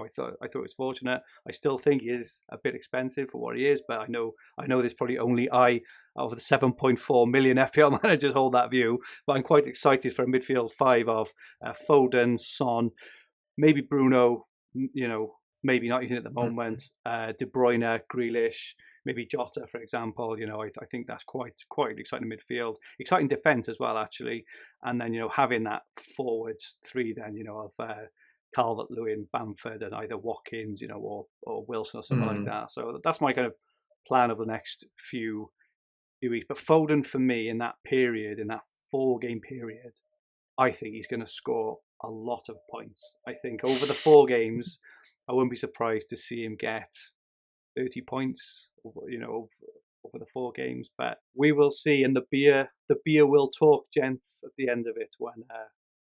S1: was fortunate. I still think he is a bit expensive for what he is, but I know there's probably only out of the 7.4 million FPL managers hold that view. But I'm quite excited for a midfield 5 of Foden, Son, maybe Bruno. Maybe not even at the moment. De Bruyne, Grealish. Maybe Jota, for example. I think that's quite an exciting midfield, exciting defence as well, actually. And then having that forwards 3 then of Calvert-Lewin, Bamford, and either Watkins, or Wilson or something like that. So that's my kind of plan of the next few weeks. But Foden for me in that period, in that 4-game period, I think he's going to score a lot of points. I think over the 4 games, I wouldn't be surprised to see him get 30 points over the 4 games, but we will see. And the beer will talk, gents, at the end of it. When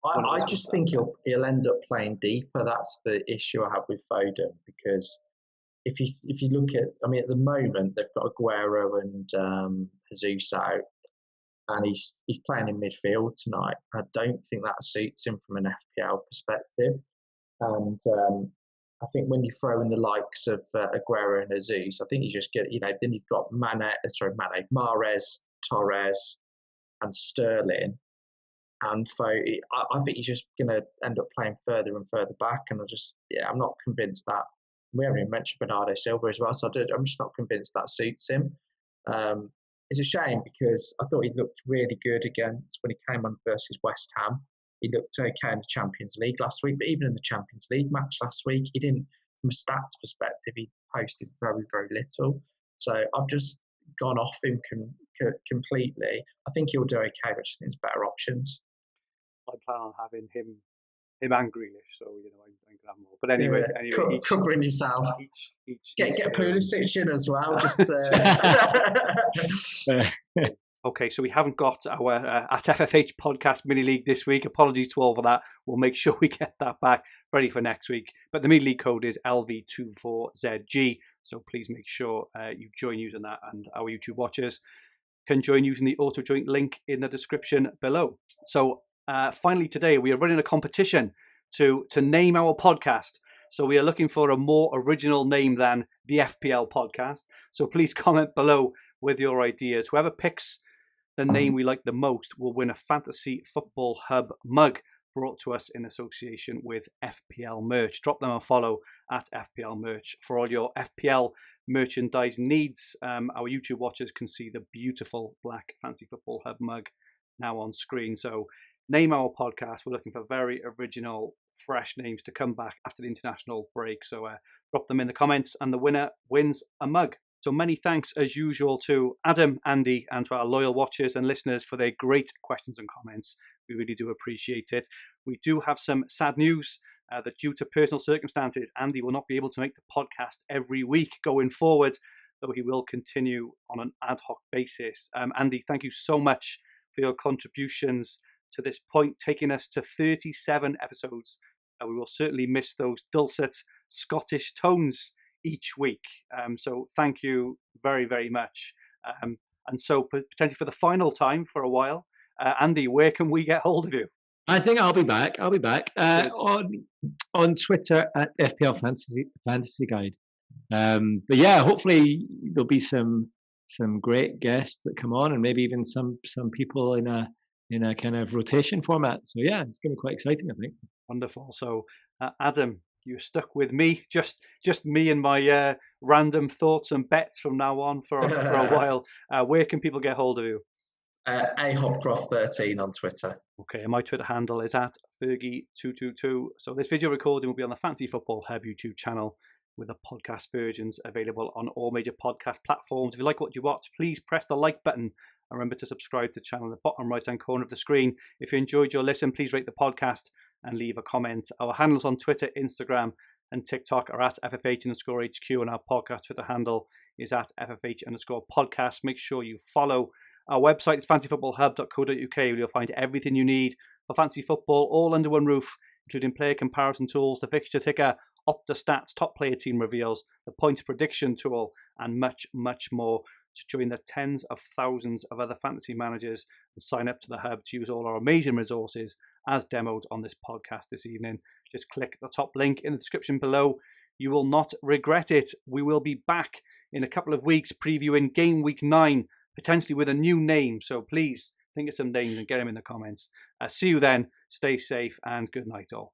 S3: I just think he'll end up playing deeper. That's the issue I have with Foden, because if you look at, at the moment they've got Aguero and Jesus out, and he's playing in midfield tonight. I don't think that suits him from an FPL perspective, and I think when you throw in the likes of Aguero and Jesus, I think you just get, then you've got Mahrez, Torres, and Sterling. And I think he's just going to end up playing further and further back. And I'm not convinced that. We haven't even mentioned Bernardo Silva as well, so I'm just not convinced that suits him. It's a shame because I thought he looked really good against when he came on versus West Ham. He looked okay in the Champions League last week, but even in the Champions League match last week, he didn't, from a stats perspective, he posted very, very little. So I've just gone off him completely. I think he'll do okay, but I just think there's better options.
S1: I plan on having him and Grealish, so I'm gonna have more. But anyway,
S3: covering yourself. Get Pulisic in as well.
S1: Okay, so we haven't got our at FFH Podcast Mini League this week. Apologies to all for that. We'll make sure we get that back ready for next week. But the Mini League code is LV24ZG, so please make sure you join using that, and our YouTube watchers can join using the auto-joint link in the description below. So finally today, we are running a competition to name our podcast. So we are looking for a more original name than the FPL Podcast. So please comment below with your ideas. Whoever picks the name we like the most will win a Fantasy Football Hub mug brought to us in association with FPL Merch. Drop them a follow at FPL Merch for all your FPL merchandise needs. Our YouTube watchers can see the beautiful black Fantasy Football Hub mug now on screen. So name our podcast. We're looking for very original, fresh names to come back after the international break. So drop them in the comments and the winner wins a mug. So many thanks as usual to Adam, Andy, and to our loyal watchers and listeners for their great questions and comments. We really do appreciate it. We do have some sad news that due to personal circumstances, Andy will not be able to make the podcast every week going forward, though he will continue on an ad hoc basis. Andy, thank you so much for your contributions to this point, taking us to 37 episodes. We will certainly miss those dulcet Scottish tones each week. So thank you very, very much. And so potentially for the final time for a while, Andy, where can we get hold of you?
S2: I think I'll be back. On Twitter at FPL Fantasy Guide. But yeah, hopefully there'll be some great guests that come on, and maybe even some people in a kind of rotation format. So yeah, it's going to be quite exciting, I think.
S1: Wonderful. So Adam, you're stuck with me, just me and my random thoughts and bets from now on for a while. Where can people get hold of you?
S3: A Hopcroft 13 on Twitter.
S1: Okay, and my Twitter handle is at Fergie222. So this video recording will be on the Fantasy Football Hub YouTube channel, with the podcast versions available on all major podcast platforms. If you like what you watch, please press the like button. And remember to subscribe to the channel in the bottom right-hand corner of the screen. If you enjoyed your listen, please rate the podcast and leave a comment. Our handles on Twitter, Instagram, and TikTok are at FFH_HQ, and our podcast Twitter handle is at FFH_podcast. Make sure you follow our website. It's fantasyfootballhub.co.uk, where you'll find everything you need for fantasy football, all under one roof, including player comparison tools, the fixture ticker, Opta stats, top player team reveals, the points prediction tool, and much, much more. To join the tens of thousands of other fantasy managers and sign up to the Hub to use all our amazing resources as demoed on this podcast this evening, just click the top link in the description below. You will not regret it. We will be back in a couple of weeks previewing Game Week 9, potentially with a new name. So please think of some names and get them in the comments. See you then. Stay safe and good night all.